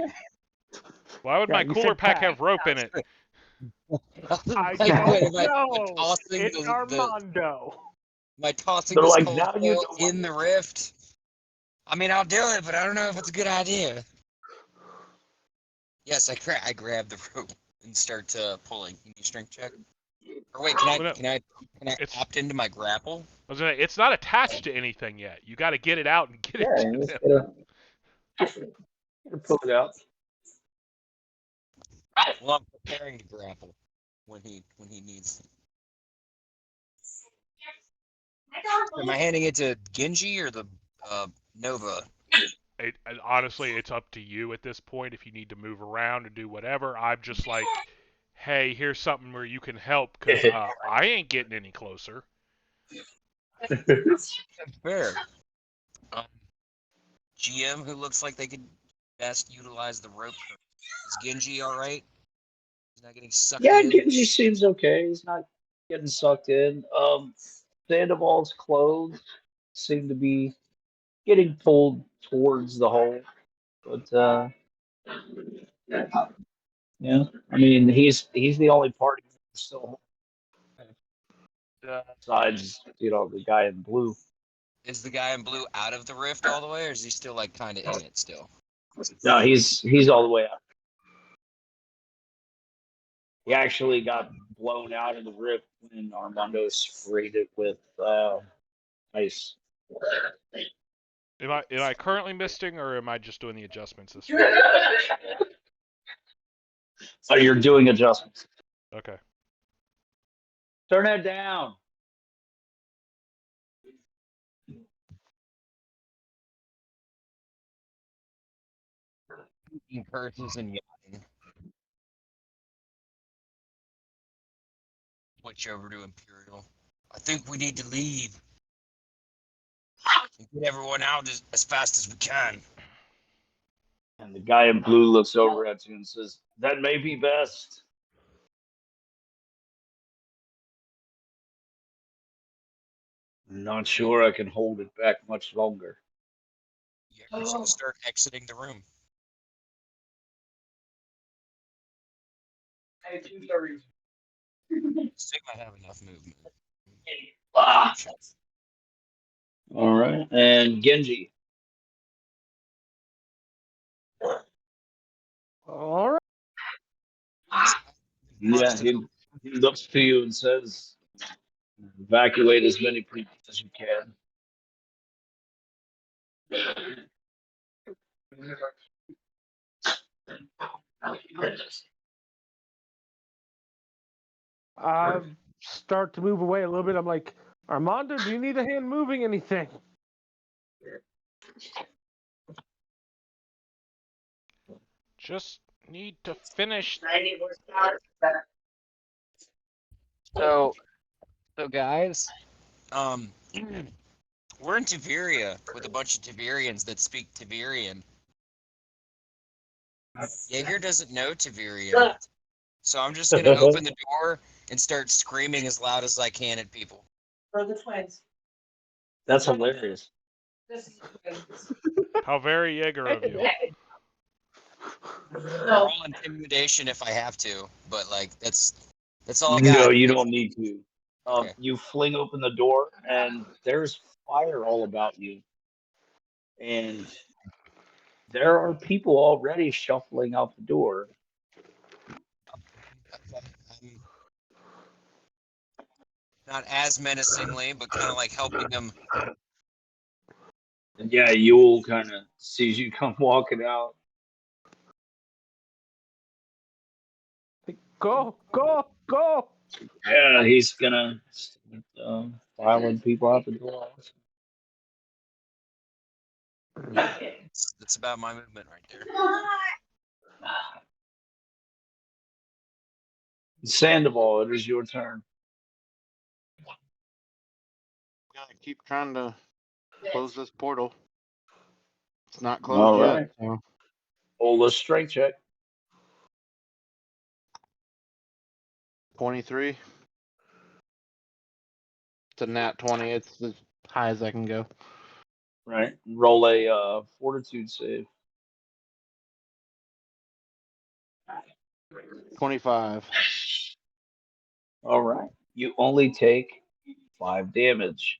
Why would Yeah, my you cooler said pack pack. have rope in it? I Like, don't what, am I know. tossing It's Armando. am I tossing They're this like, cold now you foil know. in the rift? I mean, I'll do it, but I don't know if it's a good idea. Yes, I grab the rope and start pulling. Can you strength check? Or wait, can I It's- opt into my grapple? It's not attached to anything yet. You got to get it out and get Yeah, it you to just them. gotta pull it out. Well, I'm preparing to grapple when he needs. Am I handing it to Genji or the Nova? Honestly, it's up to you at this point if you need to move around or do whatever. I'm just like, hey, here's something where you can help because I ain't getting any closer. Fair. GM, who looks like they could best utilize the rope. Is Genji all right? He's not getting sucked Yeah, in. Genji seems okay. He's not getting sucked in. Sandoval's clothes seem to be getting pulled towards the hole, but yeah, I mean he's the only party still. Besides, the guy in blue. Is the guy in blue out of the rift all the way, or is he still like kind of in it still? No, he's all the way up. He actually got blown out of the rift when Armando sprayed it with ice. Am I currently misting, or am I just doing the adjustments this week? So you're doing adjustments. Okay. Turn that down. Curses and yawning. Switch over to Imperial. I think we need to leave. And get everyone out as fast as we can. And the guy in blue looks over at you and says, "That may be best." I'm not sure I can hold it back much longer. Yeah, you're just gonna start exiting the room. Sigma have enough movement. Ah. All right, and Genji. All right. Yeah, he looks to you and says, "Evacuate as many people as you can." I start to move away a little bit. I'm like, Armando, do you need a hand moving anything? Just need to finish. So guys, we're in Tiberia with a bunch of Tiberians that speak Tiberian. Jaeger doesn't know Tiberian, so I'm just gonna open the door and start screaming as loud as I can at people. For the twins. That's hilarious. This is the twins. How very Jaeger of you. Roll intimidation if I have to, but like that's all I got. No, you don't need to. Okay. You fling open the door, and there's fire all about you. And there are people already shuffling out the door. I'm not as menacingly, but kind of like helping them. And yeah, Yule kind of sees you come walking out. Go, go, go. Yeah, he's gonna start filing people out the door. That's about my movement right there. Sandoval, it is your turn. Gotta keep trying to close this portal. It's not All closed right. yet. So. Roll a strength check. 23. It's a nat 20. It's as high as I can go. Right. Roll a fortitude save. 25. All right. You only take 5 damage.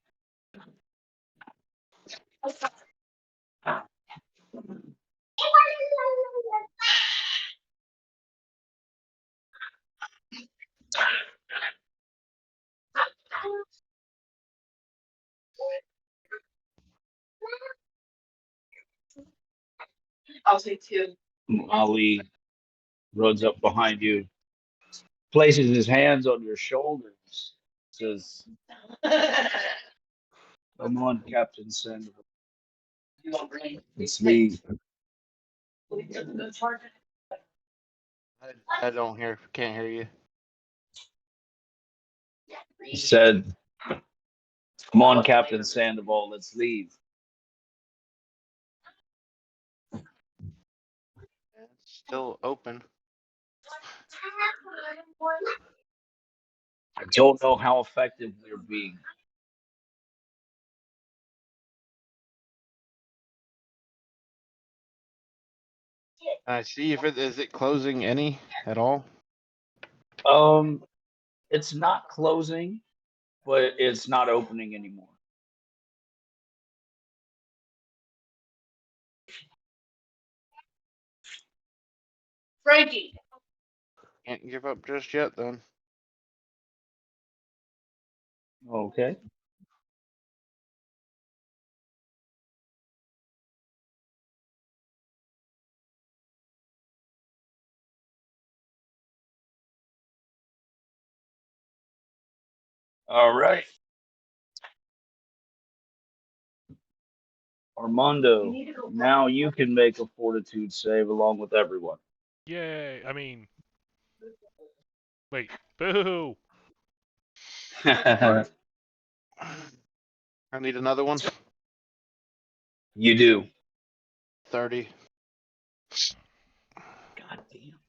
I'll say 2. Ali runs up behind you, places his hands on your shoulders, says, "Come on, Captain Sandoval. You won't bring. It's me." I don't hear. Can't hear you. He said, "Come on, Captain Sandoval. Let's leave." It's still open. I don't know how effective we're being. I see if it is it closing any at all. It's not closing. but it's not opening anymore. Frankie. Can't give up just yet, then. Okay. All right. Armando, now you can make a fortitude save along with everyone. Yay! I mean, wait. Boo! I need another one. You do. 30. God damn.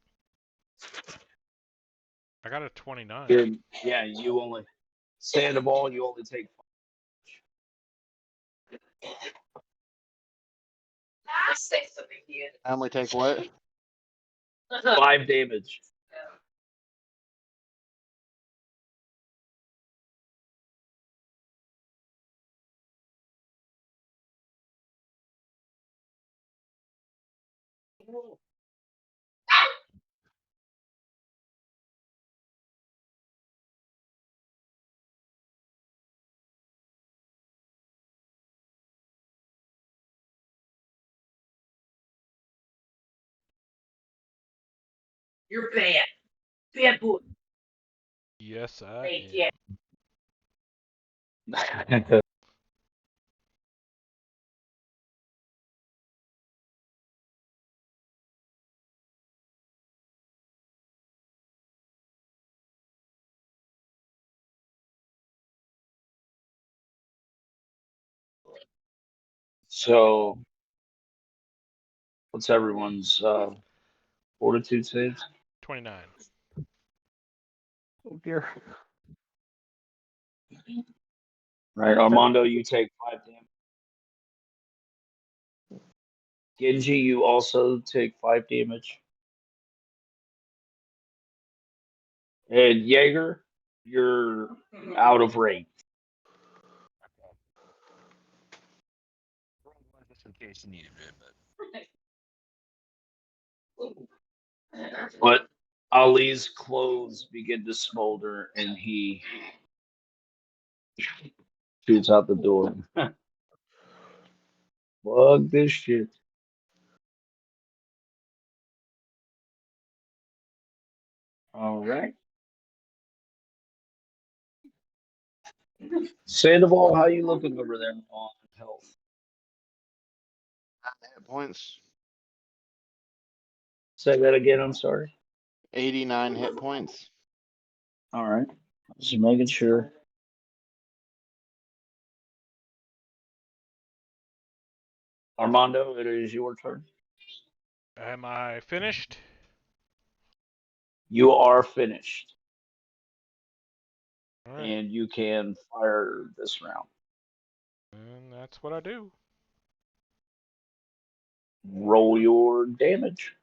I got a 29. Good. Yeah, you only Sandoval, you only take I say something here. I only take what? 5 damage. You're bad. Bad boy. Yes, I Thank am. you. So, what's everyone's fortitude saves? 29. Oh dear. Right, Armando, you take 5 damage. Genji, you also take 5 damage. And Jaeger, you're out of range. Just in case you needed it, but But Ali's clothes begin to smolder and he shoots out the door. Fuck this shit. All right. Sandoval, how you looking over there on health? Hit points. Say that again, I'm sorry. 89 hit points. All right. Just making sure. Armando, it is your turn. Am I finished? You are finished. All right. And you can fire this round. And that's what I do. Roll your damage.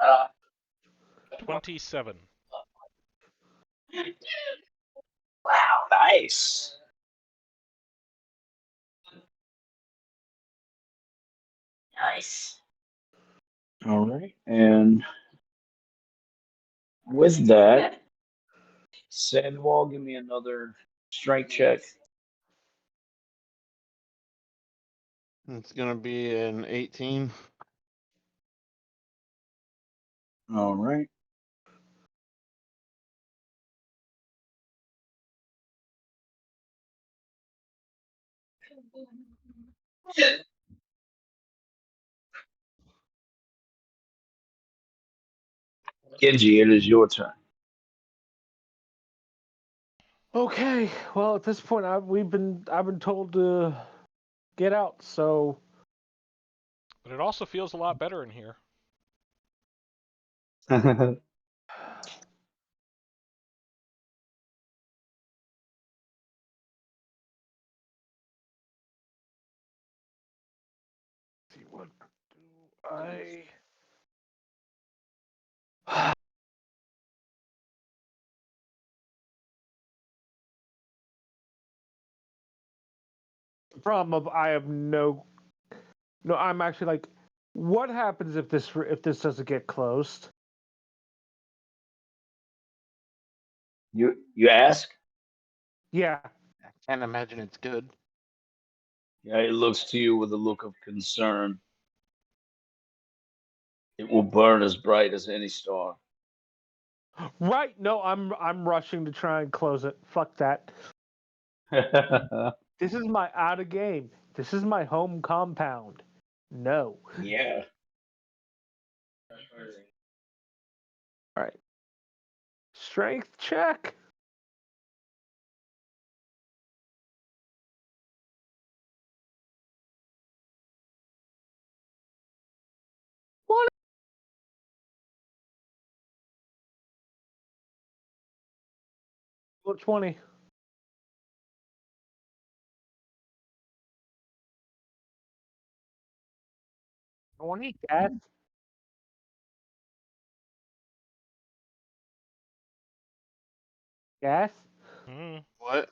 Uh, 27. wow. Nice. Nice. All right. And with that, Sandoval, give me another strength check. It's going to be an 18. All right. Genji, it is your turn. Okay. Well, at this point, I've been told to get out. So But it also feels a lot better in here. The problem of I have no. I'm actually like, what happens if this doesn't get closed? You ask? Yeah. I can't imagine it's good. Yeah, he looks to you with a look of concern. It will burn as bright as any star. Right. No, I'm rushing to try and close it. Fuck that. This is my out of game. This is my home compound. No. Yeah. All right. Strength check. What? 20. 20. Gas. Gas. Mm. What?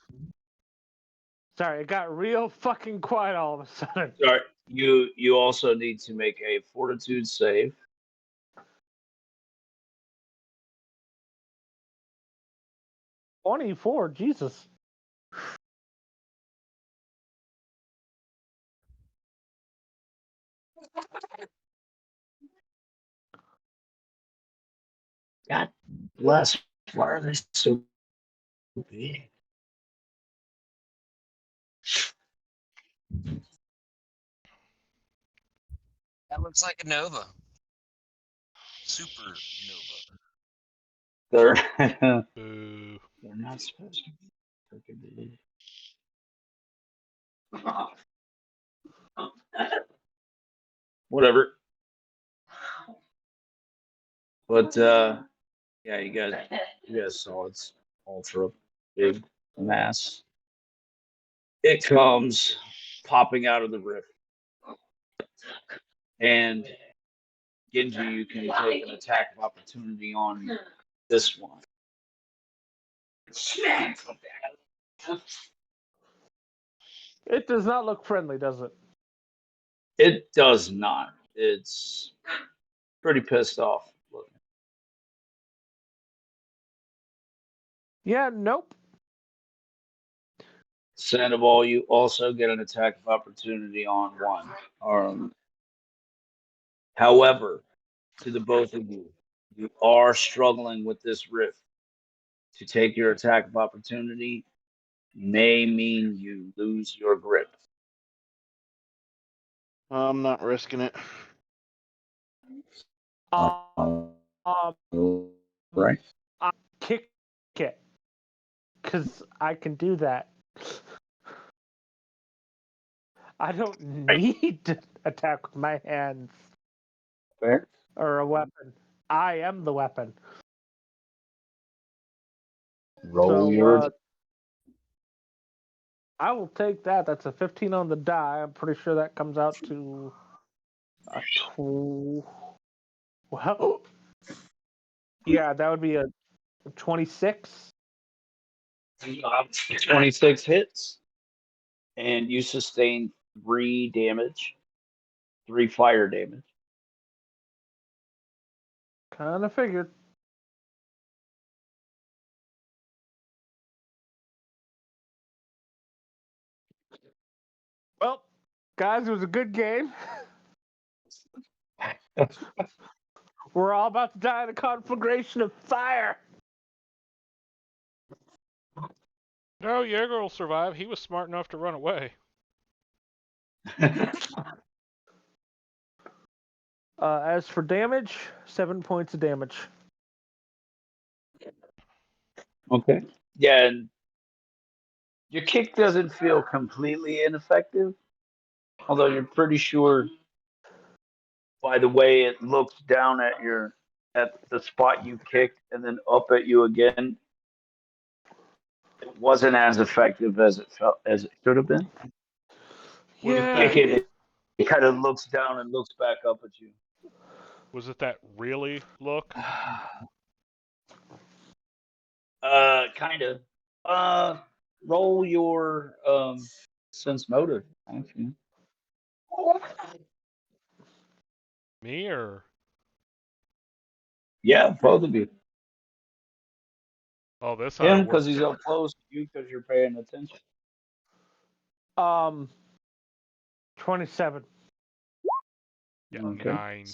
Sorry, it got real fucking quiet all of a sudden. Sorry. You also need to make a fortitude save. 24. Jesus. God bless. Why are they so big? That looks like a Nova. Super They're Boo. they're not supposed to be freaking big. Whatever. But yeah, you guys saw it's ultra big mass. It comes popping out of the rift. And Genji, you can take an attack of opportunity on this one. It does not look friendly, does it? It does not. It's pretty pissed off looking. Yeah, nope. Sandoval, you also get an attack of opportunity on one. However, to the both of you, you are struggling with this rift. To take your attack of opportunity may mean you lose your grip. I'm not risking it. Um, Right? I kick it because I can do that. I don't need to attack with my hands Fair. or a weapon. I am the weapon. Roll So your. I will take that. That's a 15 on the die. I'm pretty sure that comes out to a well, yeah, that would be a 26. 26 hits, and you sustain 3 damage, 3 fire damage. Kind of figured. Well, guys, it was a good game. We're all about to die in a conflagration of fire. No, Jaeger will survive. He was smart enough to run away. As for damage, 7 points of damage. Okay. Yeah, and your kick doesn't feel completely ineffective, although you're pretty sure by the way it looks down at the spot you kicked and then up at you again, it wasn't as effective as it should have been. When you Yeah, kick it, it kind of looks down and looks back up at you. Was it that really look? Kind of. Roll your sense motive. Actually. Me or? Yeah, both of you. Oh, this how Him it because works. he's up close. You because you're paying attention. 27. Yeah, Okay. 9.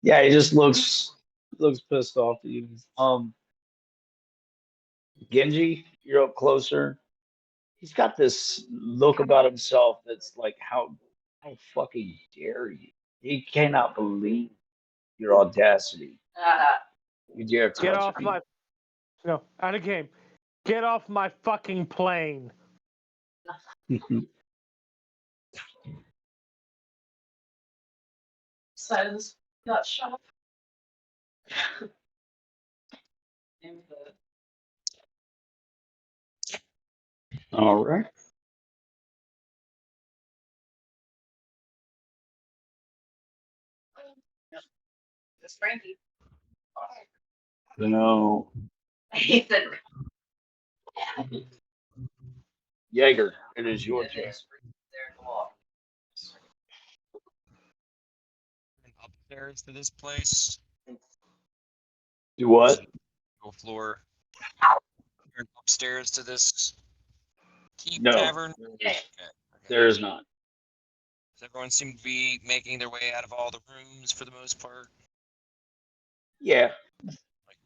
Yeah, he just looks pissed off at you. Genji, you're up closer. He's got this look about himself that's like, how fucking dare you? He cannot believe your audacity. You dare Get touch off me. my. No, out of game. Get off my fucking plane. Silence. Not shop. All right. It's Frankie. No. He said. Jaeger, it is your turn. Upstairs to this place. Do what? Go floor. Upstairs to this keep No, tavern. Okay. there is not. Does everyone seem to be making their way out of all the rooms for the most part? Yeah, Like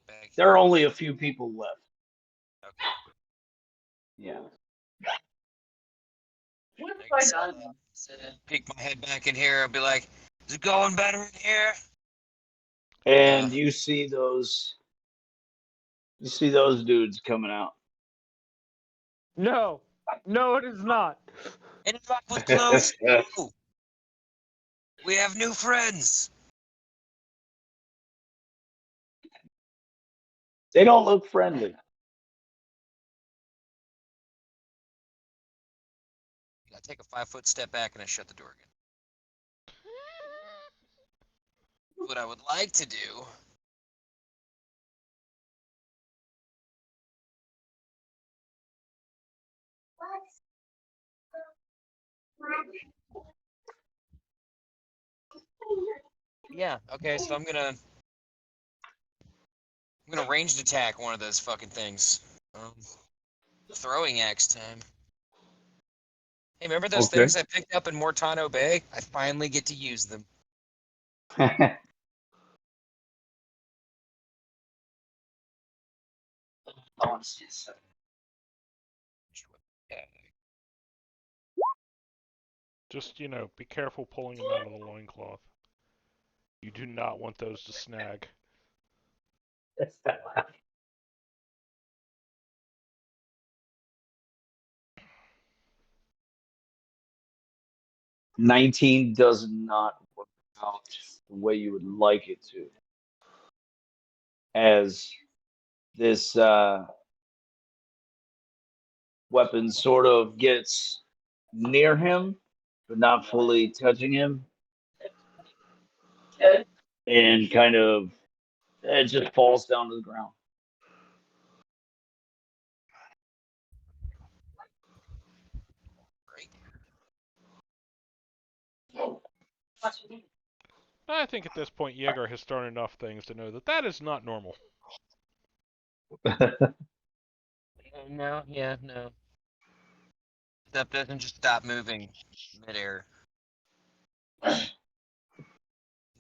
back there are here? only a few people left. Okay. Yeah. What have I I guess done? peek my head back in here. I'll be like, "Is it going better in here?" And you see those dudes coming out. No. No, it is not. Any luck with clothes? Ooh, we have new friends. They don't look friendly. I take a 5-foot step back and I shut the door again. What I would like to do. Yeah. Okay. So I'm gonna ranged attack one of those fucking things. Throwing axe time. Hey, remember those Okay. things I picked up in Mortano Bay? I finally get to use them. Just, be careful pulling them out of the loincloth. You do not want those to snag. $19 does not work out the way you would like it to. As this weapon sort of gets near him, but not fully touching him, and kind of it just falls down to the ground. Great. I think at this point, Jaeger has done enough things to know that is not normal. No. Yeah. No. Stuff doesn't just stop moving midair.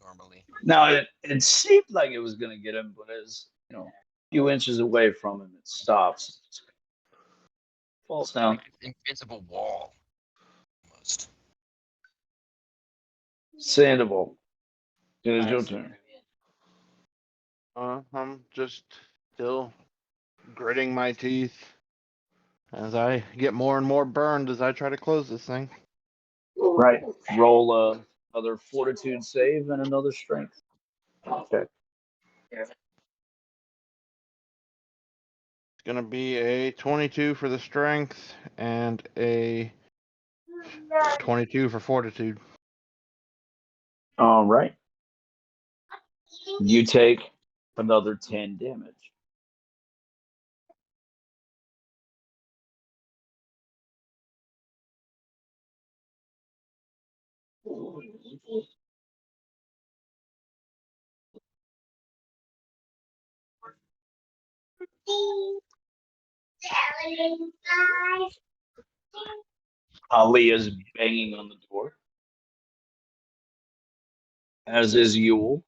Normally. Now it seemed like it was going to get him, but as a few inches away from him, it stops, falls down. Like an invisible wall. Almost. Sandoval, it is your turn. I'm just still gritting my teeth as I get more and more burned as I try to close this thing. Right. Roll another fortitude save and another strength. Okay. It's gonna be a 22 for the strength and a 22 for fortitude. All right. You take another 10 damage. Ali is banging on the door, as is Yule.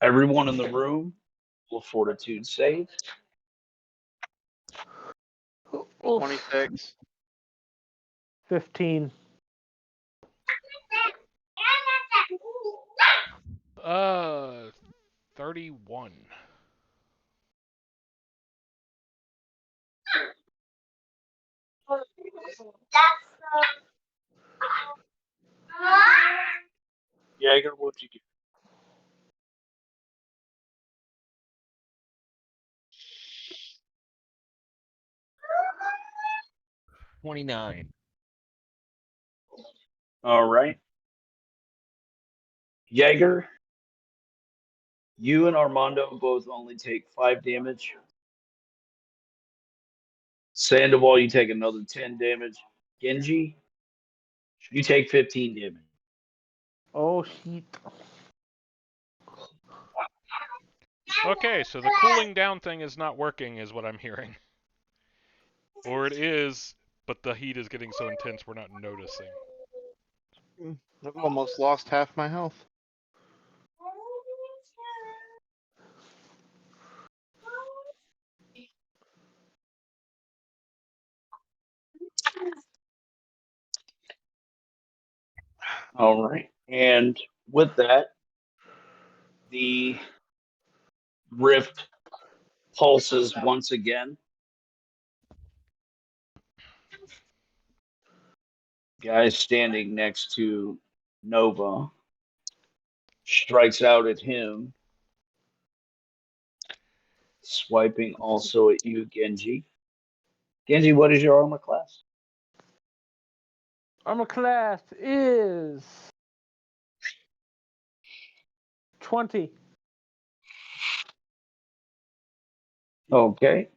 Everyone in the room will fortitude save. Oof. 26. 15. 31. Jaeger, what'd you get? 29. All right. Jaeger, you and Armando both only take 5 damage. Sandoval, you take another 10 damage. Genji, you take 15 damage. Oh, shit. Okay, so the cooling down thing is not working, is what I'm hearing. Or it is, but the heat is getting so intense we're not noticing. I've almost lost half my health. All right. And with that, the rift pulses once again. Guy standing next to Nova strikes out at him, swiping also at you, Genji. Genji, what is your armor class? Armor class is 20. Okay.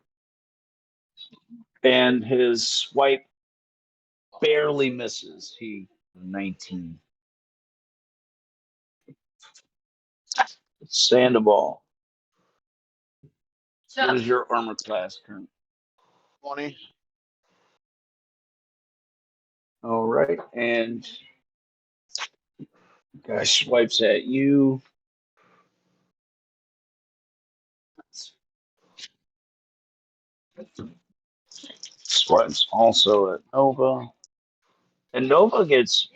And his swipe barely misses. He 19. Sandoval. What is your armor class currently? 20. All right. And guy swipes at you. Swipes also at Nova. And Nova gets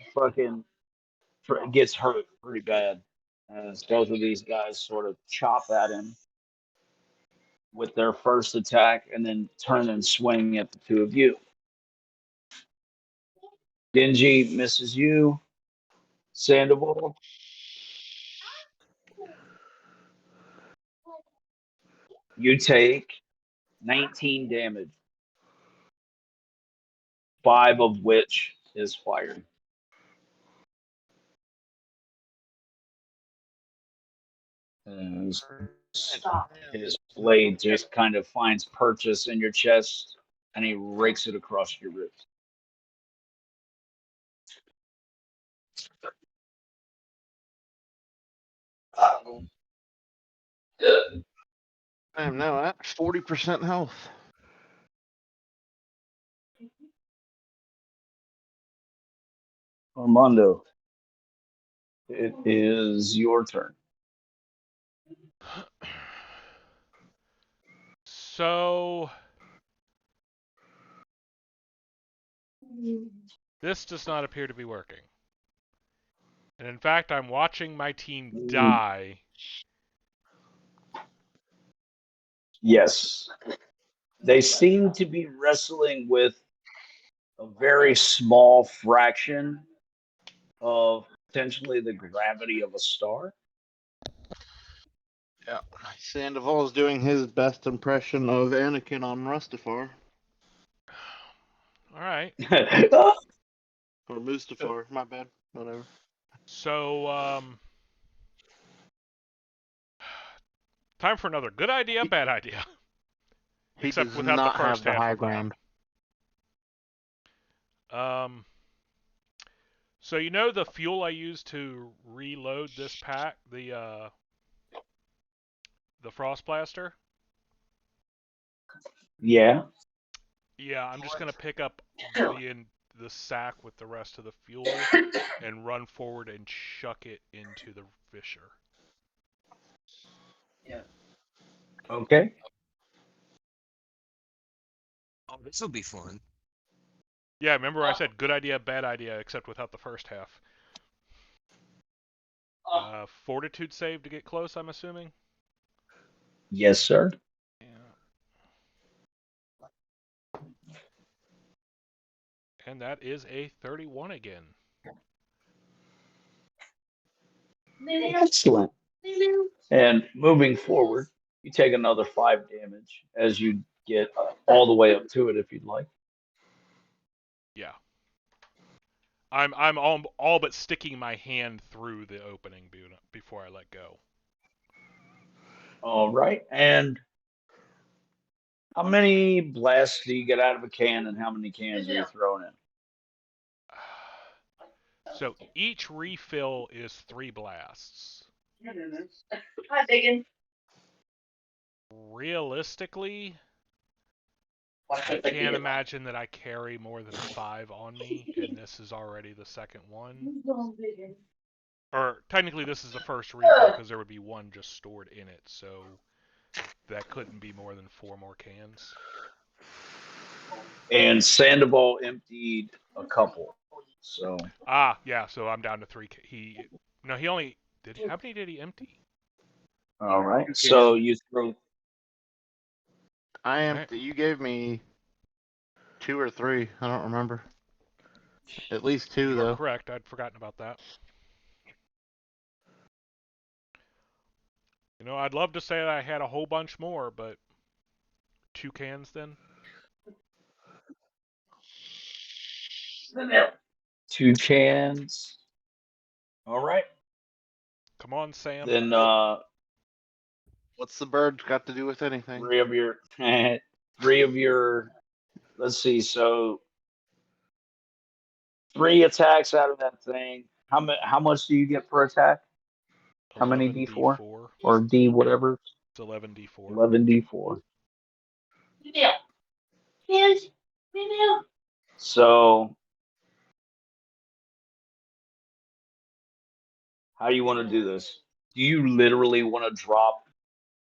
gets hurt pretty bad as both of these guys sort of chop at him with their first attack and then turn and swing at the two of you. Dingy misses you. Sandoval, you take 19 damage, 5 of which is fire. And his blade just kind of finds purchase in your chest and he rakes it across your ribs. I am now at 40% health. Armando, it is your turn. So this does not appear to be working. And in fact, I'm watching my team die. Yes. They seem to be wrestling with a very small fraction of potentially the gravity of a star. Yeah. Sandoval's doing his best impression of Anakin on Rustafar. right. Or Mustafar. My bad. Whatever. So, time for another good idea, bad idea. He Except does without the not first have the half high of that. ground. So you know the fuel I used to reload this pack, the Frost Blaster? Yeah. Yeah, I'm just gonna pick up the sack with the rest of the fuel and run forward and chuck it into the fissure. Okay. Oh, this will be fun. Yeah, remember I said good idea, bad idea, except without the first half. Fortitude save to get close, I'm assuming? Yes, sir. Yeah. And that is a 31 again. Excellent. And moving forward, you take another 5 damage as you get all the way up to it if you'd like. Yeah. I'm all but sticking my hand through the opening before I let go. All right. And how many blasts do you get out of a can and how many cans are you throwing in? So each refill is 3 blasts. Hi, Biggin. Realistically, I can't imagine that I carry more than 5 on me, and this is already the second one. Or technically this is the first refill because there would be one just stored in it, so that couldn't be more than 4 more cans. And Sandoval emptied a couple. So Yeah, so I'm down to 3. He only did. How many did he empty? all right. So you throw. I am. Right. You gave me 2 or 3. I don't remember. At least 2 You are though. correct. I'd forgotten about that. I'd love to say that I had a whole bunch more, but 2 cans then? 2 cans. All right. Come on, Sam. Then What's the bird got to do with anything? 3 of your 3 of your. Let's see. So 3 attacks out of that thing. How much do you get per attack? How many D4 11d4. or D whatever? It's 11d4. 11 D4. So how do you want to do this? Do you literally want to drop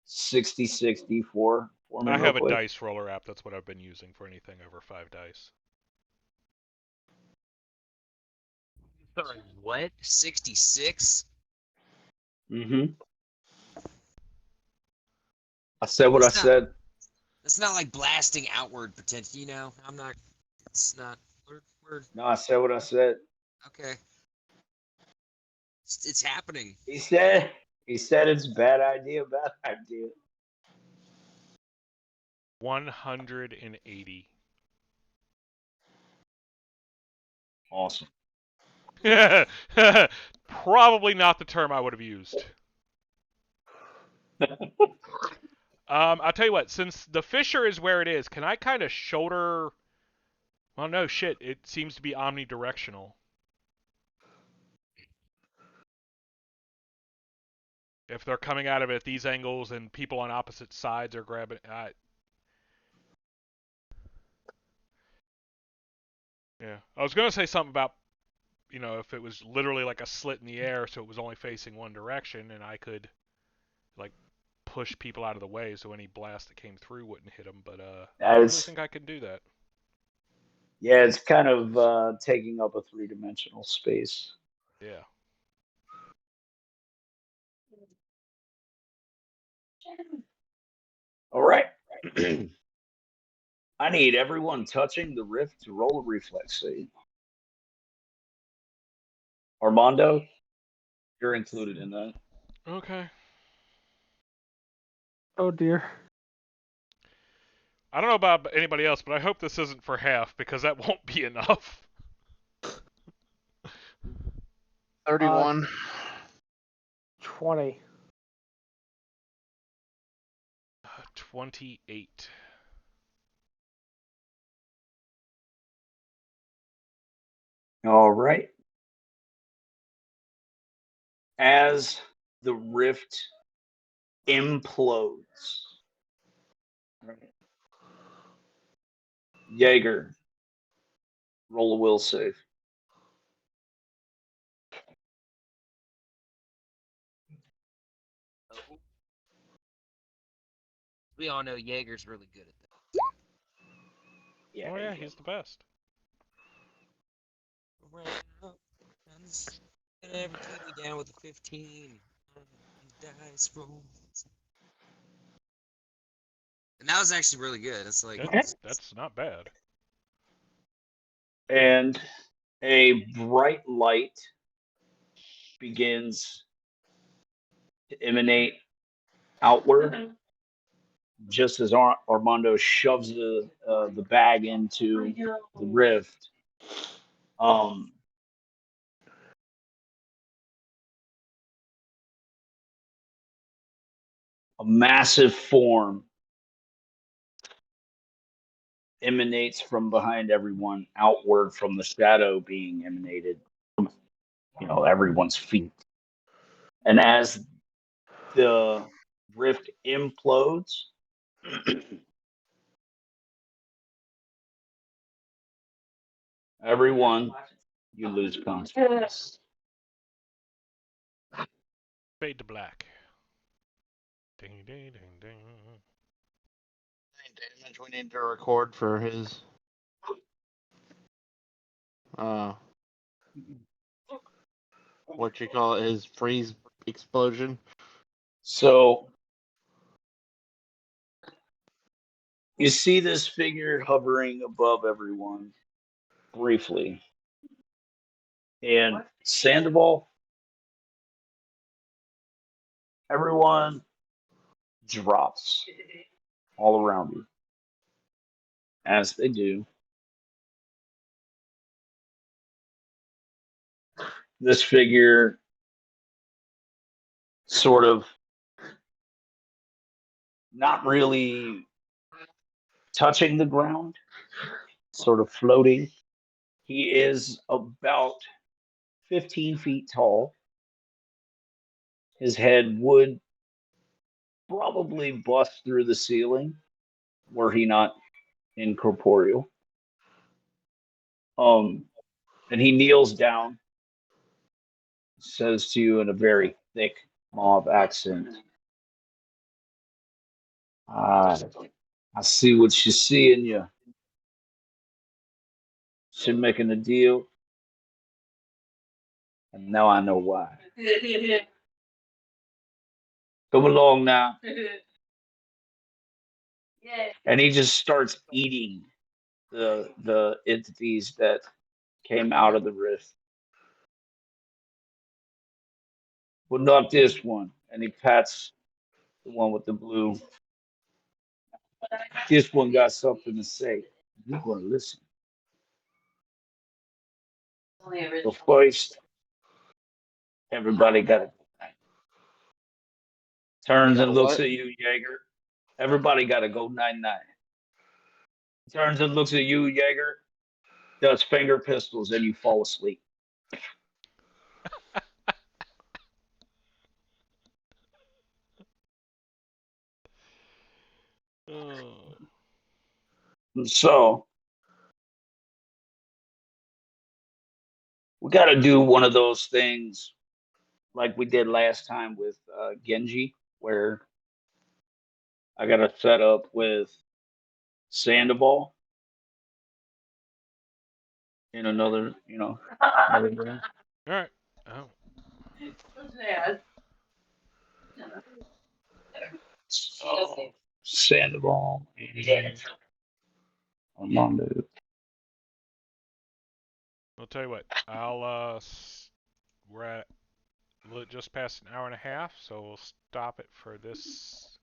66 D4 for me I real have a quick? dice roller app. That's what I've been using for anything over 5 dice. Sorry, what? 66? Mm-hmm. I said what I It's not- said. That's not like blasting outward potential, I'm not. It's not. We're No, I said what I said. okay. It's happening. He said it's bad idea, bad idea. 180. Awesome. Probably not the term I would have used. I'll tell you what, since the fissure is where it is, can I kind of shoulder... Well, no, shit, it seems to be omnidirectional. If they're coming out of it at these angles and people on opposite sides are grabbing... yeah. I was going to say something about, if it was literally like a slit in the air so it was only facing one direction and I could, like, push people out of the way so any blast that came through wouldn't hit them, but I don't really think I can do that. Yeah, it's kind of taking up a 3-dimensional space. Yeah. All right. I need everyone touching the rift to roll a reflex save. Armando, you're included in that. Okay. Oh dear. I don't know about anybody else, but I hope this isn't for half because that won't be enough. 31. 20. 28. All right. As the rift implodes, Jaeger, roll a will save. We all know Jaeger's really good at that. Oh yeah, he's the best. And ever keep me down with a 15 dice roll. And that was actually really good. It's like That's not bad. And a bright light begins to emanate outward just as Armando shoves the bag into the rift. A massive form emanates from behind everyone, outward from the shadow being emanated from everyone's feet. And as the rift implodes, everyone, you lose consciousness. Fade to black. Ding ding ding ding. Any damage we need to record for his what you call it, his freeze explosion. So you see this figure hovering above everyone briefly. And Sandoval, everyone drops all around you. As they do, this figure sort of not really touching the ground, sort of floating. He is about 15 feet tall. His head would probably bust through the ceiling were he not incorporeal. And he kneels down, says to you in a very thick mob accent, I see what you see in you. She's making a deal, and now I know why. Come along now. And he just starts eating the entities that came out of the rift. But not this one. And he pats the one with the blue. This one got something to say. You're going to listen. But first, everybody got to turns and looks at you, Jaeger. Everybody got to go 9-9. Turns and looks at you, Jaeger. Does finger pistols, and you fall asleep. Oh. So we got to do one of those things like we did last time with Genji, where I got to set up with Sandoval in another, another room. All right. Oh. So Sandoval and Armando. I'll tell you what. We're at just past an hour and a half, so we'll stop it for this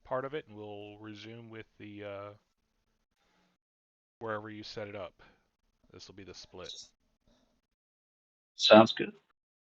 part of it, and we'll resume with the wherever you set it up. This will be the split. Sounds good.